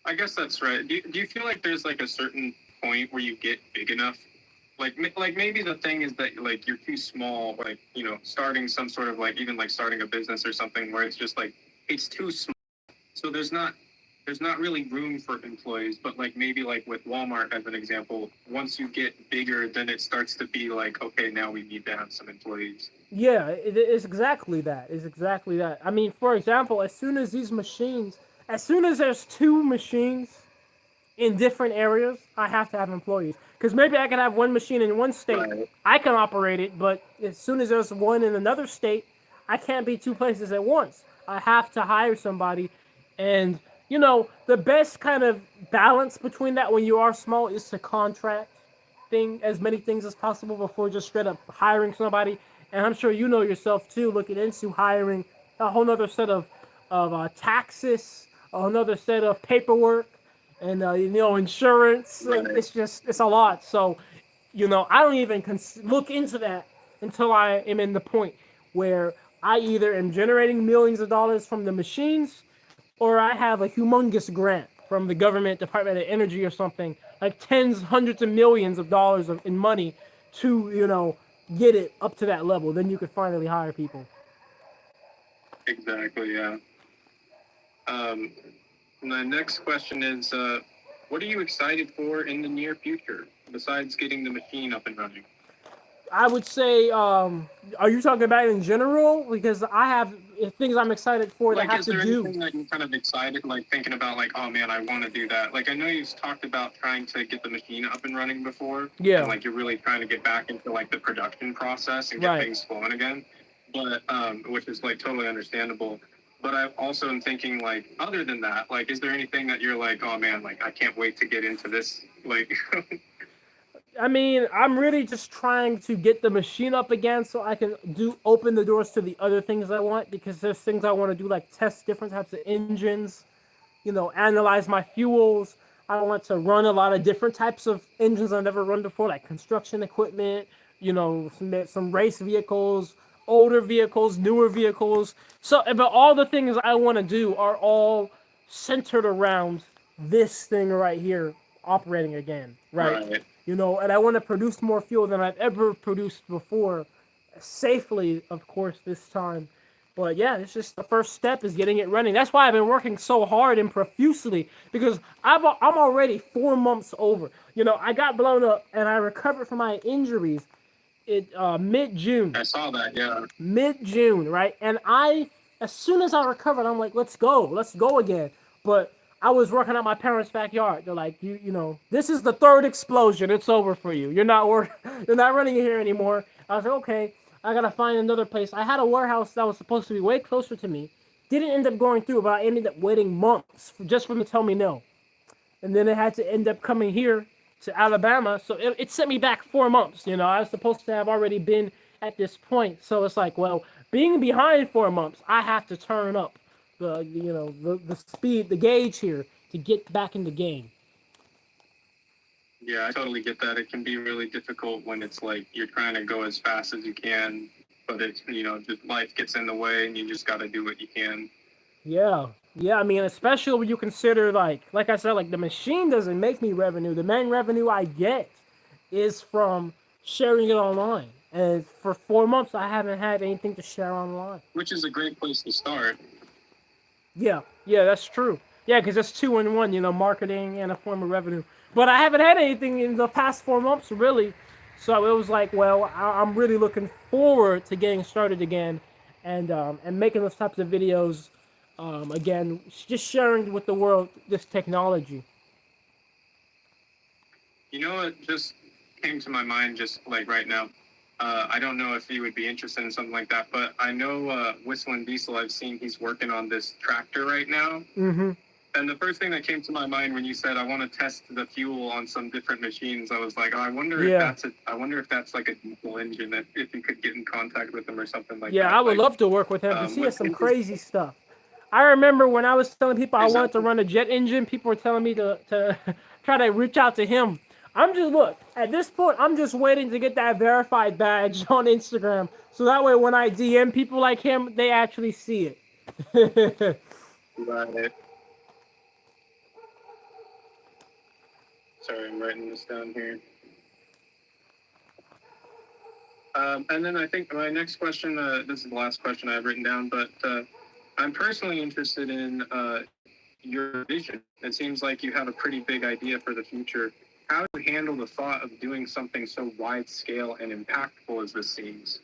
I guess that's right. Do you feel like there's like a certain point where you get big enough? Like maybe the thing is that like you're too small, like, starting some sort of like, even like starting a business or something where it's just like, it's too small. So there's not really room for employees, but like maybe like with Walmart as an example, once you get bigger, then it starts to be like, okay, now we need to have some employees. Yeah, it's exactly that. It's exactly that. I mean, for example, as soon as there's two machines in different areas, I have to have employees. Because maybe I can have one machine in one state, Right. I can operate it, but as soon as there's one in another state, I can't be two places at once. I have to hire somebody. And, the best kind of balance between that when you are small is to contract as many things as possible before just straight up hiring somebody. And I'm sure you know yourself too, looking into hiring a whole nother set of taxes, a whole nother set of paperwork, and insurance. Right. It's a lot. So, I don't even look into that until I am in the point where I either am generating millions of dollars from the machines, or I have a humongous grant from the government Department of Energy or something, like tens, hundreds of millions of dollars in money to, get it up to that level. Then you could finally hire people. Exactly, yeah. My next question is, what are you excited for in the near future, besides getting the machine up and running? I would say, are you talking about in general? Because I have things I'm excited for that Like, have is to there do. anything that you're kind of excited, like thinking about, like, oh man, I want to do that? Like, I know you've talked about trying to get the machine up and running before. Yeah. And like, you're really trying to get back into like the production process and get Right. things flowing again. But, which is like totally understandable. But I also am thinking, like, other than that, like, is there anything that you're like, oh man, like, I can't wait to get into this, like? I mean, I'm really just trying to get the machine up again so I can open the doors to the other things I want, because there's things I want to do, like test different types of engines, analyze my fuels. I want to run a lot of different types of engines I've never run before, like construction equipment, some race vehicles, older vehicles, newer vehicles. So, but all the things I want to do are all centered around this thing right here operating again, right? Right. And I want to produce more fuel than I've ever produced before, safely, of course, this time. But yeah, it's just the first step is getting it running. That's why I've been working so hard and profusely, because I'm already 4 months over. I got blown up and I recovered from my injuries mid-June. I saw that, yeah. Mid-June, right? And as soon as I recovered, I'm like, let's go again. But I was working at my parents' backyard. They're like, this is the third explosion. It's over for you. You're not running here anymore. I was like, okay, I gotta find another place. I had a warehouse that was supposed to be way closer to me. Didn't end up going through, but I ended up waiting months just for them to tell me no. And then it had to end up coming here to Alabama. So it sent me back 4 months. I was supposed to have already been at this point. So it's like, well, being behind 4 months, I have to turn up the speed, the gauge here to get back in the game. Yeah, I totally get that. It can be really difficult when it's like you're trying to go as fast as you can, but it's, just life gets in the way and you just got to do what you can. Yeah. I mean, especially when you consider, like I said, like the machine doesn't make me revenue. The main revenue I get is from sharing it online. And for 4 months, I haven't had anything to share online. Which is a great place to start. Yeah, that's true. Yeah, because it's 2 in 1, marketing and a form of revenue. But I haven't had anything in the past 4 months, really. So it was like, well, I'm really looking forward to getting started again and making those types of videos again, just sharing with the world this technology. What just came to my mind just like right now? I don't know if you would be interested in something like that, but I know Whistling Diesel, I've seen he's working on this tractor right now. Mm-hmm. And the first thing that came to my mind when you said I want to test the fuel on some different machines, I was like, I wonder if that's like a diesel engine. That if you could get in contact with him or something like that. Yeah, I would love to work with him because he has some crazy stuff. I remember when I was telling people I wanted to run a jet engine, people were telling me to try to reach out to him. I'm just look at this point. I'm just waiting to get that verified badge on Instagram, so that way when I DM people like him, they actually see it. Right. Sorry, I'm writing this down here. And then I think my next question, this is the last question I have written down, but I'm personally interested in your vision. It seems like you have a pretty big idea for the future. How do you handle the thought of doing something so wide scale and impactful as this seems?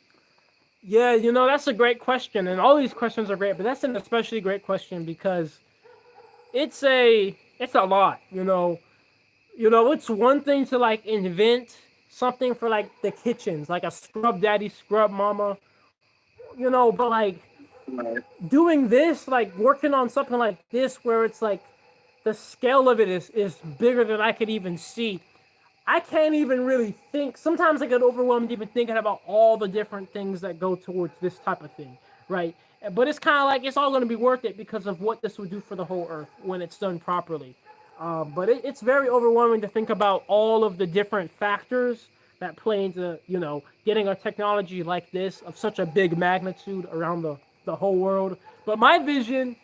Yeah, that's a great question, and all these questions are great, but that's an especially great question because it's a lot. It's one thing to like invent something for like the kitchens, like a scrub daddy, scrub mama, but like Right. doing this, like working on something like this where it's like the scale of it is bigger than I could even see. I can't even really think. Sometimes I get overwhelmed even thinking about all the different things that go towards this type of thing, right? But it's kind of like it's all going to be worth it because of what this would do for the whole Earth when it's done properly. But it's very overwhelming to think about all of the different factors that play into getting a technology like this of such a big magnitude around the whole world. But my vision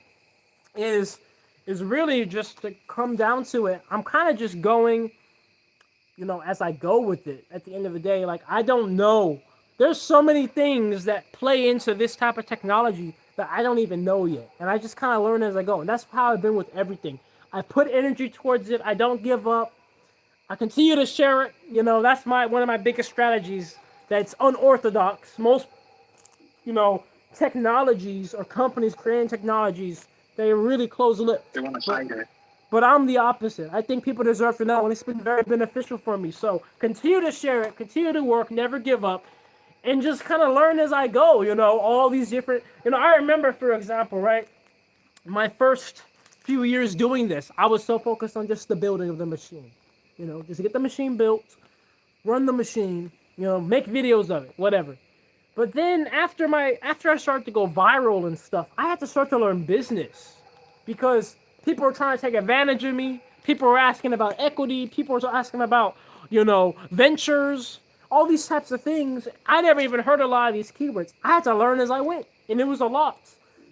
is really just to come down to it. I'm kind of just going as I go with it. At the end of the day, like I don't know. There's so many things that play into this type of technology that I don't even know yet. And I just kind of learn as I go. And that's how I've been with everything. I put energy towards it. I don't give up. I continue to share it. That's one of my biggest strategies that's unorthodox. Most, you know, technologies or companies creating technologies, they really close lips. They want to hide it. But I'm the opposite. I think people deserve to know, and it's been very beneficial for me. So continue to share it, continue to work, never give up, and just kind of learn as I go. All these different. I remember, for example, right, my first few years doing this, I was so focused on just the building of the machine. Just get the machine built, run the machine, make videos of it, whatever. But then after I started to go viral and stuff, I had to start to learn business because people were trying to take advantage of me. People were asking about equity. People were asking about, ventures, all these types of things. I never even heard a lot of these keywords. I had to learn as I went, and it was a lot.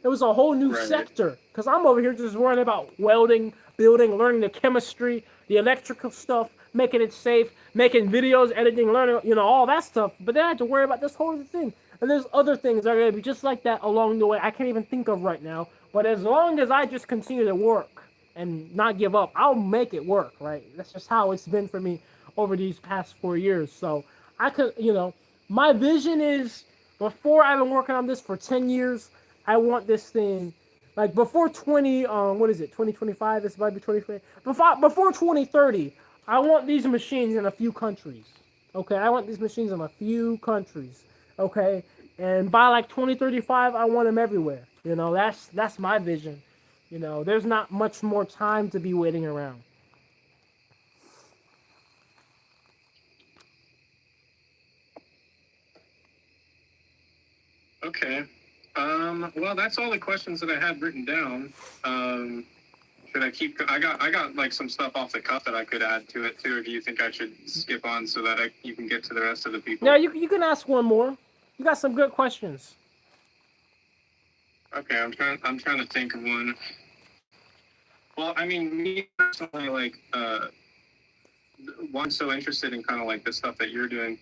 It was a whole new sector because I'm over here just worrying about welding, building, learning the chemistry, the electrical stuff, making it safe, making videos, editing, learning, all that stuff. But then I had to worry about this whole other thing. And there's other things that are going to be just like that along the way. I can't even think of right now. But as long as I just continue to work and not give up, I'll make it work, right? That's just how it's been for me over these past 4 years. So I could, my vision is before I've been working on this for 10 years, I want this thing, like before 2025, this might be 2020, before 2030, I want these machines in a few countries, okay? I want these machines in a few countries, okay? And by like 2035, I want them everywhere. That's my vision. There's not much more time to be waiting around. Okay. Well, that's all the questions that I had written down. Should I keep? I got like some stuff off the cuff that I could add to it too. Or do you think I should skip on so that you can get to the rest of the people? No, you can ask one more. You got some good questions. Okay, I'm trying to think of one. Well, I mean, me personally, like, one so interested in kind of like the stuff that you're doing,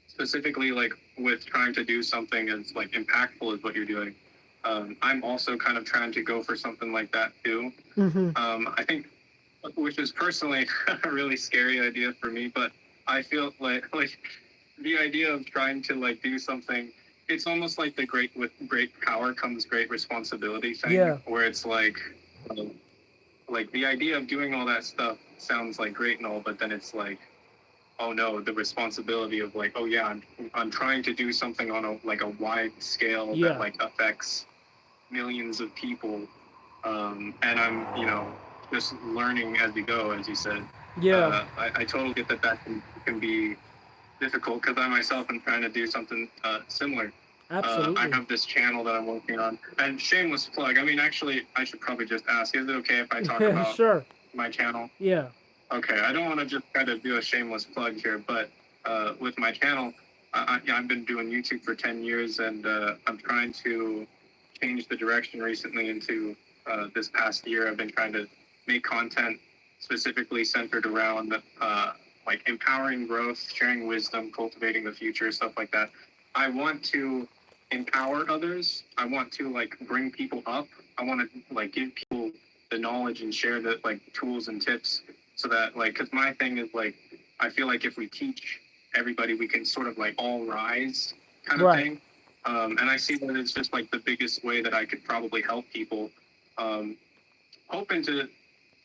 specifically like with trying to do something as like impactful as what you're doing. I'm also kind of trying to go for something like that too. Mm-hmm. I think, which is personally a really scary idea for me, but I feel like the idea of trying to like do something, it's almost like with great power comes great responsibility thing. Yeah. Where it's like the idea of doing all that stuff sounds like great and all, but then it's like, oh no, the responsibility of like, oh yeah, I'm trying to do something on a wide scale that like affects millions of people, and I'm just learning as we go, as you said. Yeah. I totally get that can be difficult because I myself am trying to do something similar. Absolutely. I have this channel that I'm working on, and shameless plug. I mean, actually, I should probably just ask: is it okay if I talk about Sure. my channel? Yeah. Okay, I don't want to just try to do a shameless plug here, but with my channel, I've been doing YouTube for 10 years, and I'm trying to change the direction recently into this past year. I've been trying to make content specifically centered around like empowering growth, sharing wisdom, cultivating the future, stuff like that. I want to empower others. I want to like bring people up. I want to like give people the knowledge and share the like tools and tips so that like, because my thing is like, I feel like if we teach everybody, we can sort of like all rise kind of thing. And I see that it's just like the biggest way that I could probably help people. Hoping to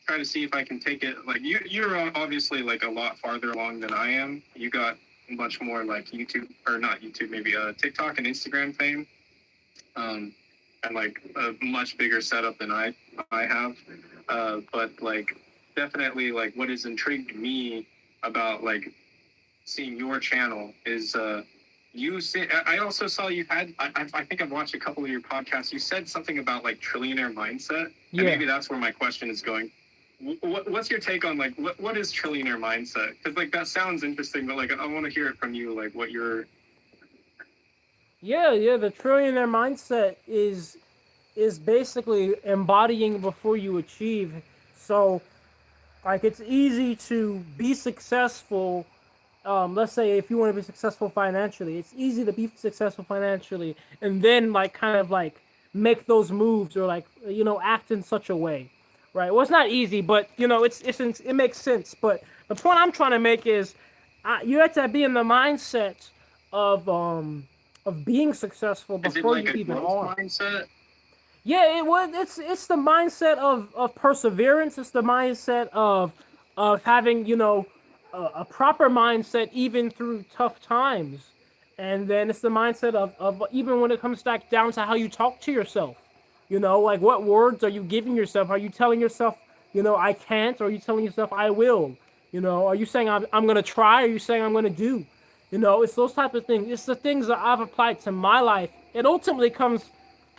try to see if I can take it. Like you're obviously like a lot farther along than I am. You got much more like YouTube, or not YouTube, maybe TikTok and Instagram fame, and like a much bigger setup than I have. But like definitely like what has intrigued me about like seeing your channel is I also saw you had I think I've watched a couple of your podcasts. You said something about like trillionaire mindset, and maybe that's where my question is going. What's your take on like what is trillionaire mindset? Because like that sounds interesting, but like I want to hear it from you. Like what you're. Yeah, the trillionaire mindset is basically embodying before you achieve. So, like, it's easy to be successful. Let's say if you want to be successful financially, it's easy to be successful financially, and then like kind of like make those moves or like act in such a way, right? Well, it's not easy, but it makes sense. But the point I'm trying to make is, you have to be in the mindset of being successful Is it before like you a even growth are. mindset? Yeah, it's the mindset of perseverance. It's the mindset of having a proper mindset even through tough times, and then it's the mindset of even when it comes back down to how you talk to yourself. Like what words are you giving yourself? Are you telling yourself, I can't, or are you telling yourself I will? Are you saying I'm gonna try? Or are you saying I'm gonna do? It's those type of things. It's the things that I've applied to my life. It ultimately comes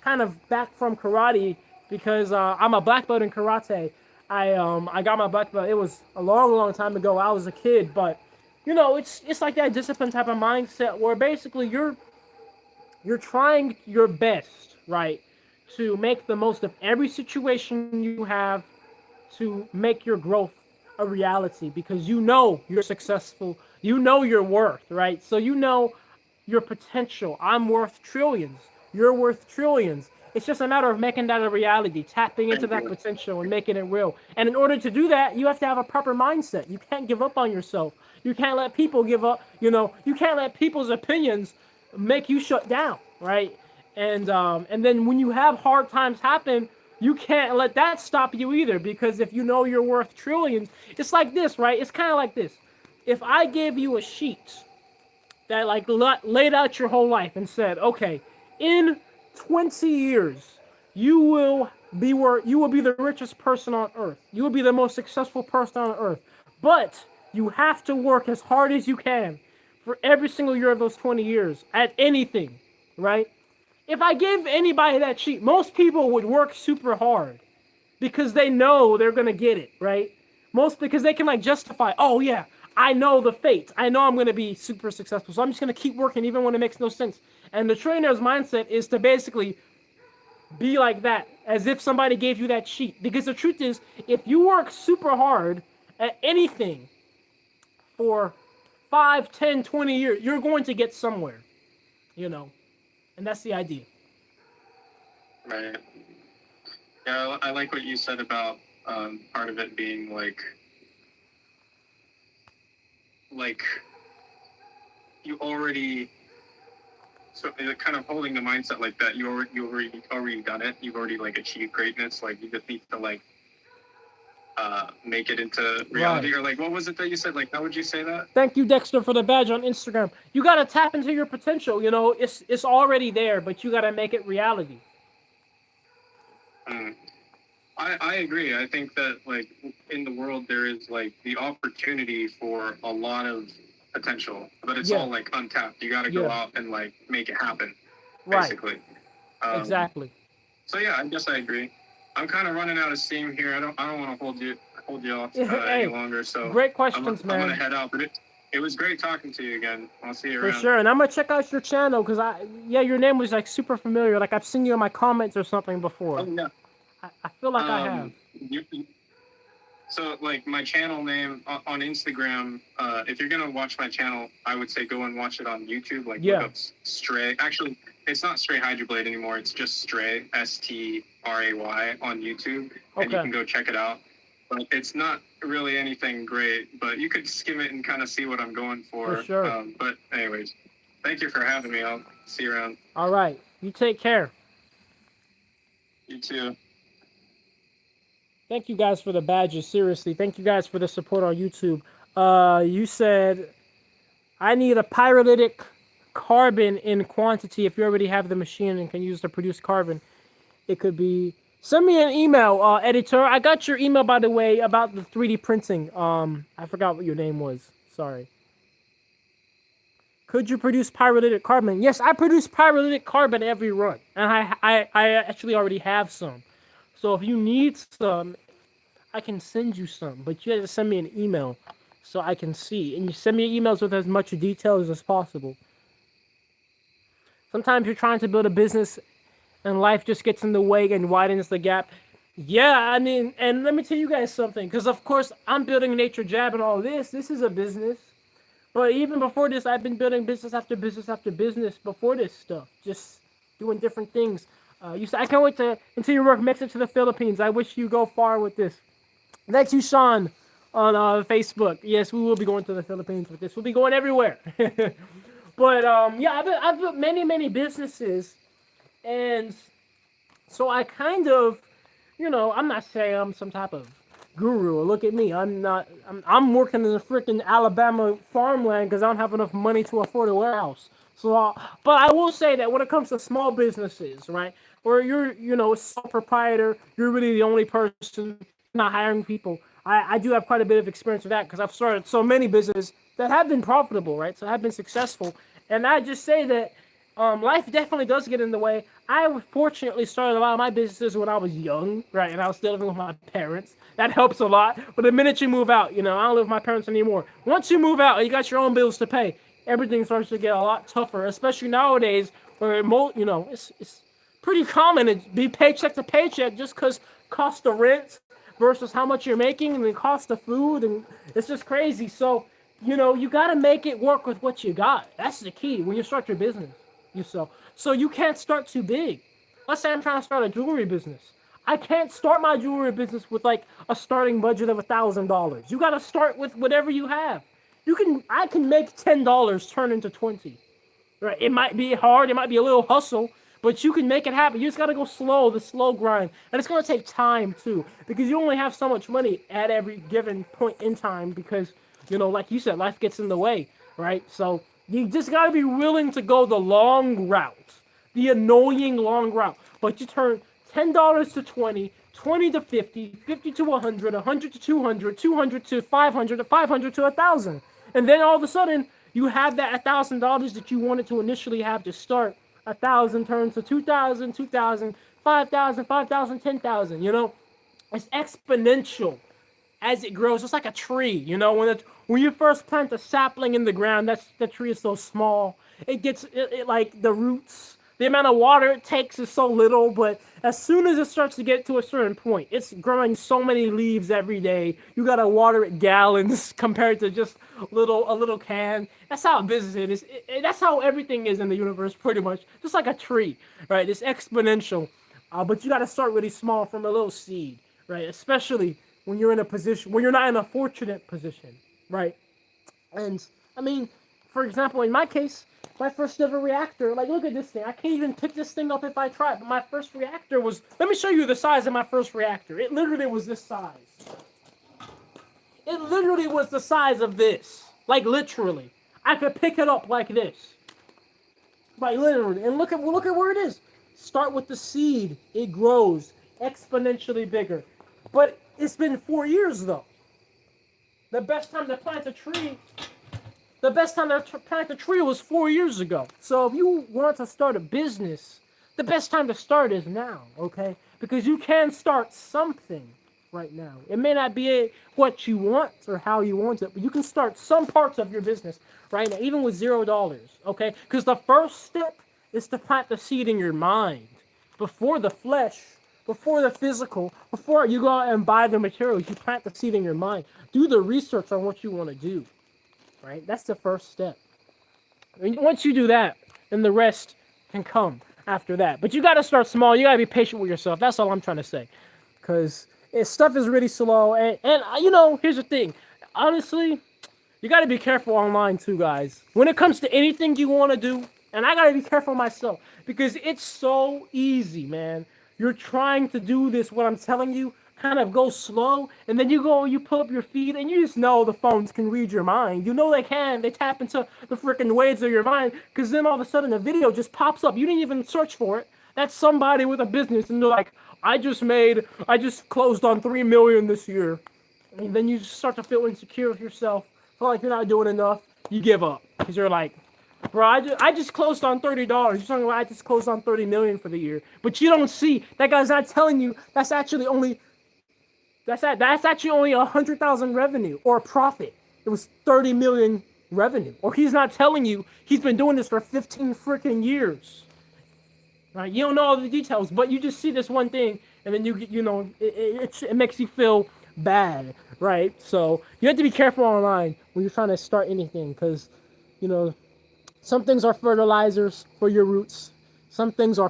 kind of back from karate because I'm a black belt in karate. I got my black belt. It was a long time ago. I was a kid, but it's like that discipline type of mindset where basically you're trying your best, right, to make the most of every situation you have to make your growth a reality because you're successful. Your worth, right? So your potential. I'm worth trillions. You're worth trillions. It's just a matter of making that a reality, tapping into Thank that you. potential and making it real. And in order to do that, you have to have a proper mindset. You can't give up on yourself. You can't let people give up. You can't let people's opinions make you shut down, right? And then when you have hard times happen, you can't let that stop you either because if you know you're worth trillions, it's like this, right? It's kind of like this. If I gave you a sheet that like laid out your whole life and said, okay, in 20 years, you will be the richest person on earth. You will be the most successful person on earth. But you have to work as hard as you can for every single year of those 20 years at anything, right? If I give anybody that sheet, most people would work super hard because they know they're gonna get it, right? Most because they can like justify, oh yeah, I know the fate. I know I'm gonna be super successful, so I'm just gonna keep working even when it makes no sense. And the trainer's mindset is to basically be like that, as if somebody gave you that sheet. Because the truth is, if you work super hard at anything for 5, 10, 20 years, you're going to get somewhere, and that's the idea. Right. Yeah, I like what you said about part of it being like you already kind of holding the mindset like that. You already done it. You've already like achieved greatness. Like you just need to like make it into reality. Right. Or like what was it that you said? Like how would you say that? Thank you, Dexter, for the badge on Instagram. You gotta tap into your potential. It's already there, but you gotta make it reality. I agree. I think that like in the world there is like the opportunity for a lot of potential, but it's all like untapped. You got to go out and like make it happen, basically. Exactly. So yeah, I guess I agree. I'm kind of running out of steam here. I don't want to hold you off Hey, any longer. So great questions, man. I'm gonna head out. But it was great talking to you again. I'll see you For around. sure, and I'm gonna check out your channel because your name was like super familiar. Like I've seen you in my comments or something before. Oh yeah. I feel like I have. So like my channel name on Instagram, if you're gonna watch my channel, I would say go and watch it on YouTube. Like look up Stray. Actually, it's not Stray Hydroblade anymore. It's just Stray, Stray on YouTube, and you can go check it out. But it's not really anything great, but you could skim it and kind of see what I'm going for. For sure. But anyways, thank you for having me. I'll see you around. All right, you take care. You too. Thank you guys for the badges. Seriously, thank you guys for the support on YouTube. You said I need a pyrolytic carbon in quantity. If you already have the machine and can use it to produce carbon, it could be. Send me an email, editor. I got your email, by the way, about the 3D printing. I forgot what your name was. Sorry. Could you produce pyrolytic carbon? Yes, I produce pyrolytic carbon every run, and I actually already have some. So if you need some, I can send you some, but you have to send me an email so I can see. And you send me emails with as much details as possible. Sometimes you're trying to build a business and life just gets in the way and widens the gap. Yeah, I mean, and let me tell you guys something, because of course I'm building Naturejab and all this. This is a business. But even before this, I've been building business after business after business before this stuff. Just doing different things. You said, I can't wait until your work makes it to the Philippines. I wish you go far with this. Thank you, Sean, on Facebook. Yes, we will be going to the Philippines with this. We'll be going everywhere. But, yeah, I've built many businesses. And so I kind of, I'm not saying I'm some type of guru. Look at me. I'm working in the freaking Alabama farmland because I don't have enough money to afford a warehouse. So, but I will say that when it comes to small businesses, right, where you're, a sole proprietor, you're really the only person not hiring people. I do have quite a bit of experience with that because I've started so many businesses that have been profitable, right? So have been successful. And I just say that life definitely does get in the way. I fortunately started a lot of my businesses when I was young, right? And I was still living with my parents. That helps a lot. But the minute you move out, I don't live with my parents anymore. Once you move out and you got your own bills to pay, everything starts to get a lot tougher, especially nowadays where, it's pretty common to be paycheck to paycheck just because cost of rent versus how much you're making and the cost of food. And it's just crazy. So, you got to make it work with what you got. That's the key when you start your business. So you can't start too big. Let's say I'm trying to start a jewelry business. I can't start my jewelry business with like a starting budget of $1,000. You got to start with whatever you have. I can make $10 turn into 20. Right? It might be hard. It might be a little hustle, but you can make it happen. You just got to go slow, the slow grind. And it's going to take time too, because you only have so much money at every given point in time because, like you said, life gets in the way, right? So you just got to be willing to go the long route, the annoying long route. But you turn $10 to 20, 20 to 50, 50 to 100, 100 to 200, 200 to 500, 500 to 1,000. And then all of a sudden, you have that $1,000 that you wanted to initially have to start. 1,000 turns to 2,000, 2,000, 5,000, 5,000, 10,000. It's exponential as it grows. It's like a tree. When you first plant a sapling in the ground, the tree is so small. It gets like the roots. The amount of water it takes is so little, but as soon as it starts to get to a certain point, it's growing so many leaves every day. You gotta water it gallons compared to just a little can. That's how business is. That's how everything is in the universe, pretty much. Just like a tree, right? It's exponential, but you gotta start really small from a little seed, right? Especially when you're in a position when you're not in a fortunate position, right? And I mean, for example, in my case, my first ever reactor, like look at this thing. I can't even pick this thing up if I try. But my first reactor was, let me show you the size of my first reactor. It literally was this size. It literally was the size of this. Like literally. I could pick it up like this. Like literally. And look at where it is. Start with the seed. It grows exponentially bigger. But it's been 4 years though. The best time to plant a tree was 4 years ago. So if you want to start a business, the best time to start is now, okay? Because you can start something. right now. It may not be what you want or how you want it, but you can start some parts of your business right now, even with $0. Okay, because the first step is to plant the seed in your mind before the flesh, before the physical, before you go out and buy the materials. You plant the seed in your mind. Do the research on what you want to do. Right, that's the first step. And once you do that, then the rest can come after that. But you got to start small. You got to be patient with yourself. That's all I'm trying to say. Because stuff is really slow. And you know, here's the thing. Honestly, you got to be careful online too, guys. When it comes to anything you want to do, and I got to be careful myself. Because it's so easy, man. You're trying to do this, what I'm telling you, kind of go slow, and then you pull up your feed, and you just know the phones can read your mind. You know they can. They tap into the freaking waves of your mind, because then all of a sudden a video just pops up. You didn't even search for it. That's somebody with a business, and they're like, I just closed on 3 million this year. And then you just start to feel insecure with yourself, feel like you're not doing enough. You give up, because you're like, bro, I just closed on $30. You're talking about I just closed on 30 million for the year. But you don't see, that guy's not telling you that's actually only 100,000 revenue or profit. It was 30 million revenue. Or he's not telling you he's been doing this for 15 freaking years. Right? You don't know all the details, but you just see this one thing, and then it makes you feel bad, right? So you have to be careful online when you're trying to start anything, because some things are fertilizers for your roots. Some things are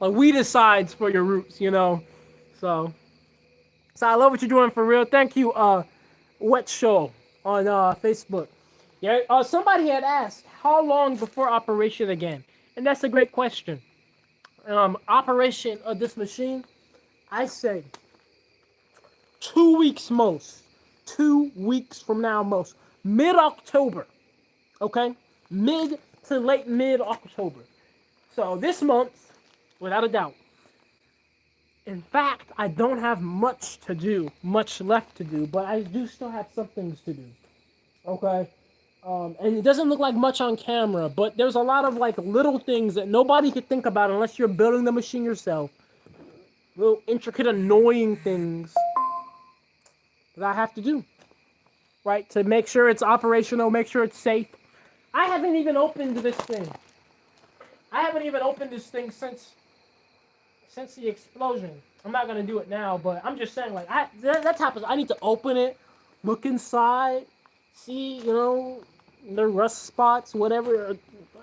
weedicides for your roots. So I love what you're doing for real. Thank you, Wet Show on Facebook. Yeah, somebody had asked how long before operation again, and that's a great question. Operation of this machine, I say 2 weeks most. 2 weeks from now most. Mid-October. Okay? Mid to late mid-October. So this month, without a doubt. In fact, I don't have much left to do, but I do still have some things to do. Okay? And it doesn't look like much on camera, but there's a lot of little things that nobody could think about unless you're building the machine yourself. Little intricate, annoying things that I have to do. Right? To make sure it's operational, make sure it's safe. I haven't even opened this thing. Since the explosion. I'm not gonna do it now, but I'm just saying, that's happens. I need to open it, look inside, see, the rust spots, whatever.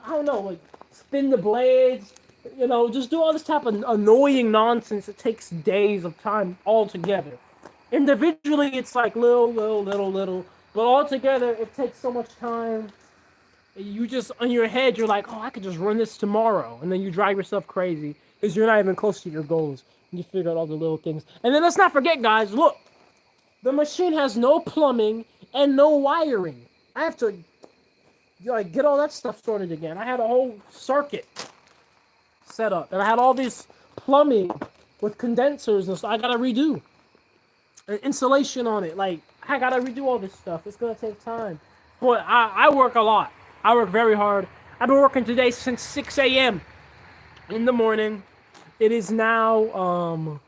I don't know, spin the blades, just do all this type of annoying nonsense. It takes days of time altogether. Individually, it's little, but altogether, it takes so much time. You just, on your head, you're like, oh, I could just run this tomorrow. And then you drive yourself crazy because you're not even close to your goals. And you figure out all the little things. And then let's not forget, guys, look. The machine has no plumbing and no wiring. I have to get all that stuff sorted again. I had a whole circuit set up. And I had all this plumbing with condensers and stuff I got to redo. And insulation on it. I got to redo all this stuff. It's going to take time. But I work a lot. I work very hard. I've been working today since 6 a.m. in the morning. It is now,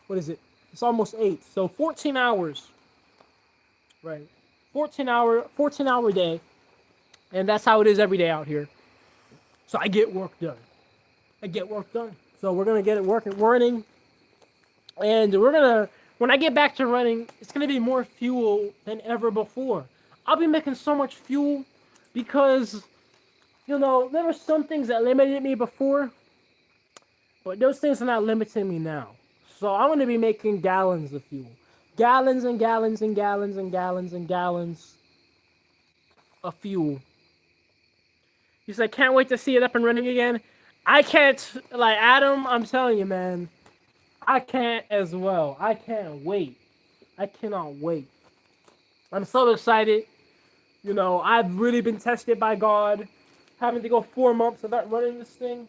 what is it? It's almost 8. So 14 hours. Right. 14 hour day. And that's how it is every day out here. So I get work done. So we're going to get it running. And when I get back to running, it's going to be more fuel than ever before. I'll be making so much fuel because, there were some things that limited me before, but those things are not limiting me now. So I'm going to be making gallons of fuel. Gallons and gallons and gallons and gallons and gallons of fuel. You said, can't wait to see it up and running again. I can't, Adam, I'm telling you, man, I can't as well. I can't wait. I cannot wait. I'm so excited. I've really been tested by God, having to go 4 months without running this thing.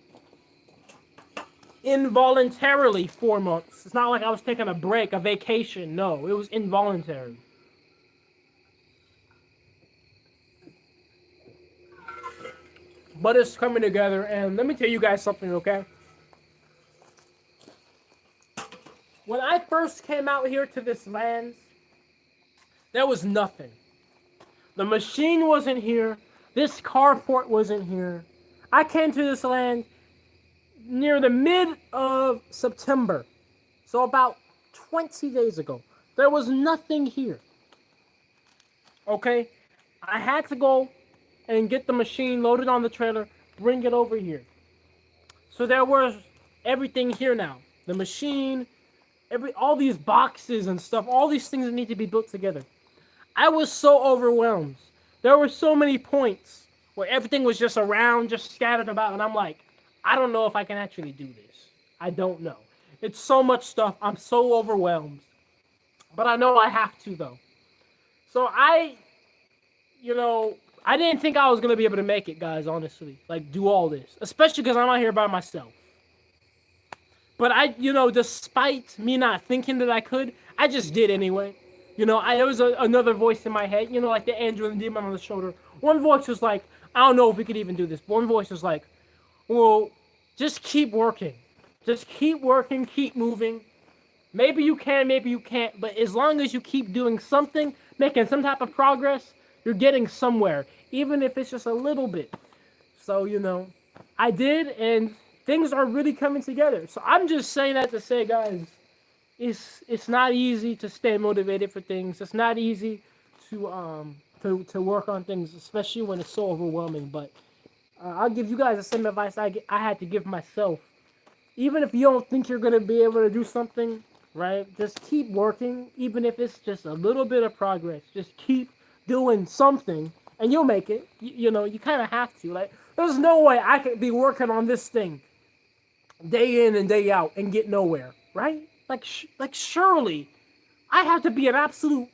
Involuntarily 4 months. It's not like I was taking a break, a vacation. No, it was involuntary. But it's coming together, and let me tell you guys something, okay? When I first first came out here to this land, there was nothing. The machine wasn't here. This carport wasn't here. I came to this land near the mid of September. So about 20 days ago. There was nothing here. Okay? I had to go and get the machine loaded on the trailer, bring it over here. So there was everything here now. The machine, all these boxes and stuff, all these things that need to be built together. I was so overwhelmed. There were so many points where everything was just around, just scattered about, and I'm like, I don't know if I can actually do this. I don't know. It's so much stuff. I'm so overwhelmed. But I know I have to, though. So I didn't think I was going to be able to make it, guys, honestly. Like, do all this. Especially because I'm out here by myself. But despite me not thinking that I could, I just did anyway. There was another voice in my head, like the angel and the demon on the shoulder. One voice was like, I don't know if we could even do this. One voice was like, well, just keep working. Just keep working, keep moving. Maybe you can, maybe you can't. But as long as you keep doing something, making some type of progress, you're getting somewhere. Even if it's just a little bit. So, I did, and things are really coming together. So I'm just saying that to say, guys, it's not easy to stay motivated for things. It's not easy to work on things, especially when it's so overwhelming. But I'll give you guys the same advice I had to give myself. Even if you don't think you're gonna be able to do something, right? Just keep working, even if it's just a little bit of progress. Just keep doing something, and you'll make it. You kind of have to. Like, there's no way I could be working on this thing day in and day out and get nowhere, right? Like surely I have to be an absolute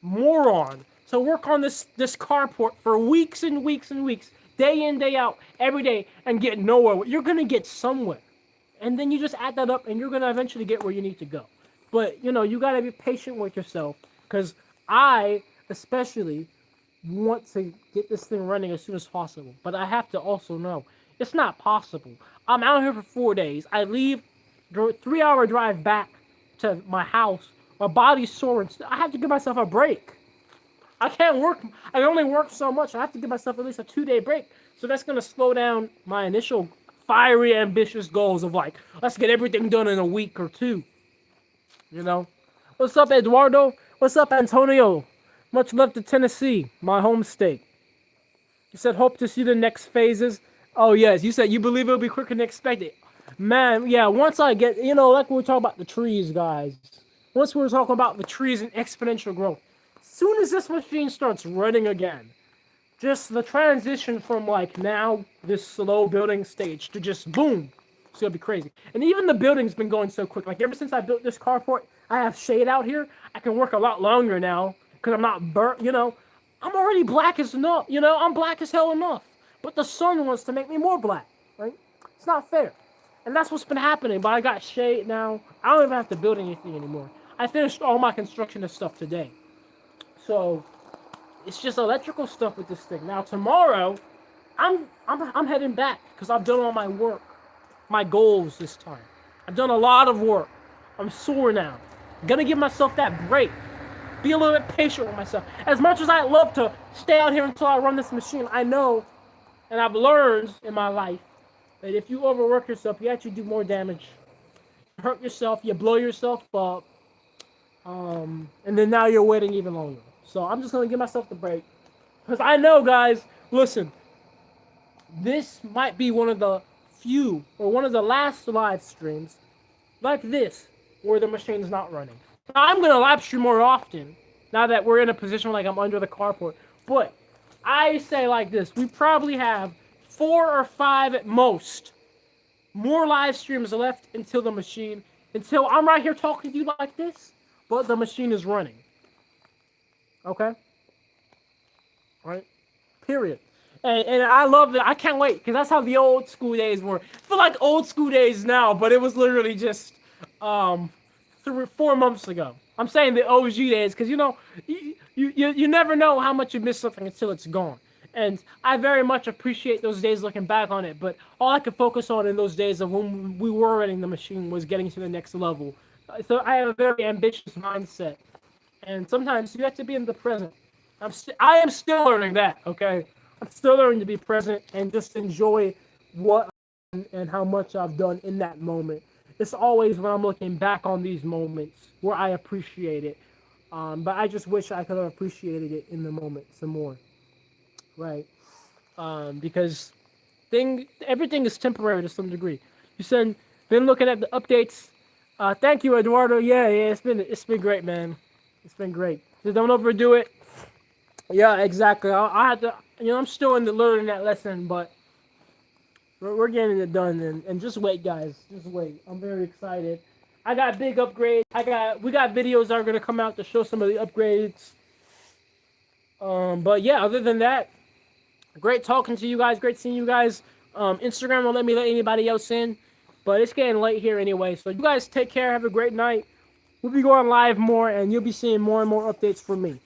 moron to work on this carport for weeks and weeks and weeks, day in, day out, every day, and get nowhere. You're gonna get somewhere. And then you just add that up, and you're gonna eventually get where you need to go. But you gotta be patient with yourself, because I especially want to get this thing running as soon as possible. But I have to also know it's not possible. I'm out here for 4 days. I leave, 3-hour drive back to my house. My body's sore, and I have to give myself a break. I can't work. I only work so much. I have to give myself at least a 2-day break. So that's gonna slow down my initial fiery, ambitious goals of like, let's get everything done in a week or two. What's up, Eduardo? What's up, Antonio? Much love to Tennessee, my home state. You said hope to see the next phases. Oh yes, you said you believe it'll be quicker than expected. Man, yeah. Once I get, like we were talking about the trees, guys. Once we were talking about the trees and exponential growth. As soon as this machine starts running again, just the transition from like now this slow building stage to just boom, it's gonna be crazy. And even the building's been going so quick. Like ever since I built this carport, I have shade out here. I can work a lot longer now because I'm not burnt. I'm already black as enough. I'm black as hell enough. But the sun wants to make me more black, right? It's not fair. And that's what's been happening. But I got shade now. I don't even have to build anything anymore. I finished all my construction and stuff today. So it's just electrical stuff with this thing. Now tomorrow, I'm heading back because I've done all my work, my goals this time. I've done a lot of work. I'm sore now. I'm gonna give myself that break. Be a little bit patient with myself. As much as I love to stay out here until I run this machine, I know, and I've learned in my life, that if you overwork yourself, you actually do more damage. You hurt yourself, you blow yourself up, and then now you're waiting even longer. So I'm just gonna give myself the break. Because I know, guys, listen, this might be one of the few, or one of the last live streams like this, where the machine's not running. Now, I'm gonna live stream more often, now that we're in a position like I'm under the carport. But I say like this, we probably have 4 or 5 at most more live streams left until I'm right here talking to you like this, but the machine is running. Okay? Right? Period. And I love it. I can't wait, because that's how the old school days were. I feel like old school days now, but it was literally just 4 months ago. I'm saying the OG days, because you never know how much you miss something until it's gone. And I very much appreciate those days looking back on it, but all I could focus on in those days of when we were running the machine was getting to the next level, So I have a very ambitious mindset, and sometimes you have to be in the present. I am still learning that. Okay, I'm still learning to be present and just enjoy what and how much I've done in that moment. It's always when I'm looking back on these moments where I appreciate it. But I just wish I could have appreciated it in the moment some more, right? Because everything is temporary to some degree. You said been looking at the updates. Thank you, Eduardo. Yeah, it's been great, man. It's been great. Just don't overdo it. Yeah, exactly. I have to. I'm still in the learning that lesson, but we're getting it done. And just wait, guys. Just wait. I'm very excited. I got big upgrades. We got videos that are gonna come out to show some of the upgrades. But yeah, other than that, great talking to you guys. Great seeing you guys. Instagram won't let me let anybody else in, but it's getting late here anyway. So you guys take care. Have a great night. We'll be going live more, and you'll be seeing more and more updates from me.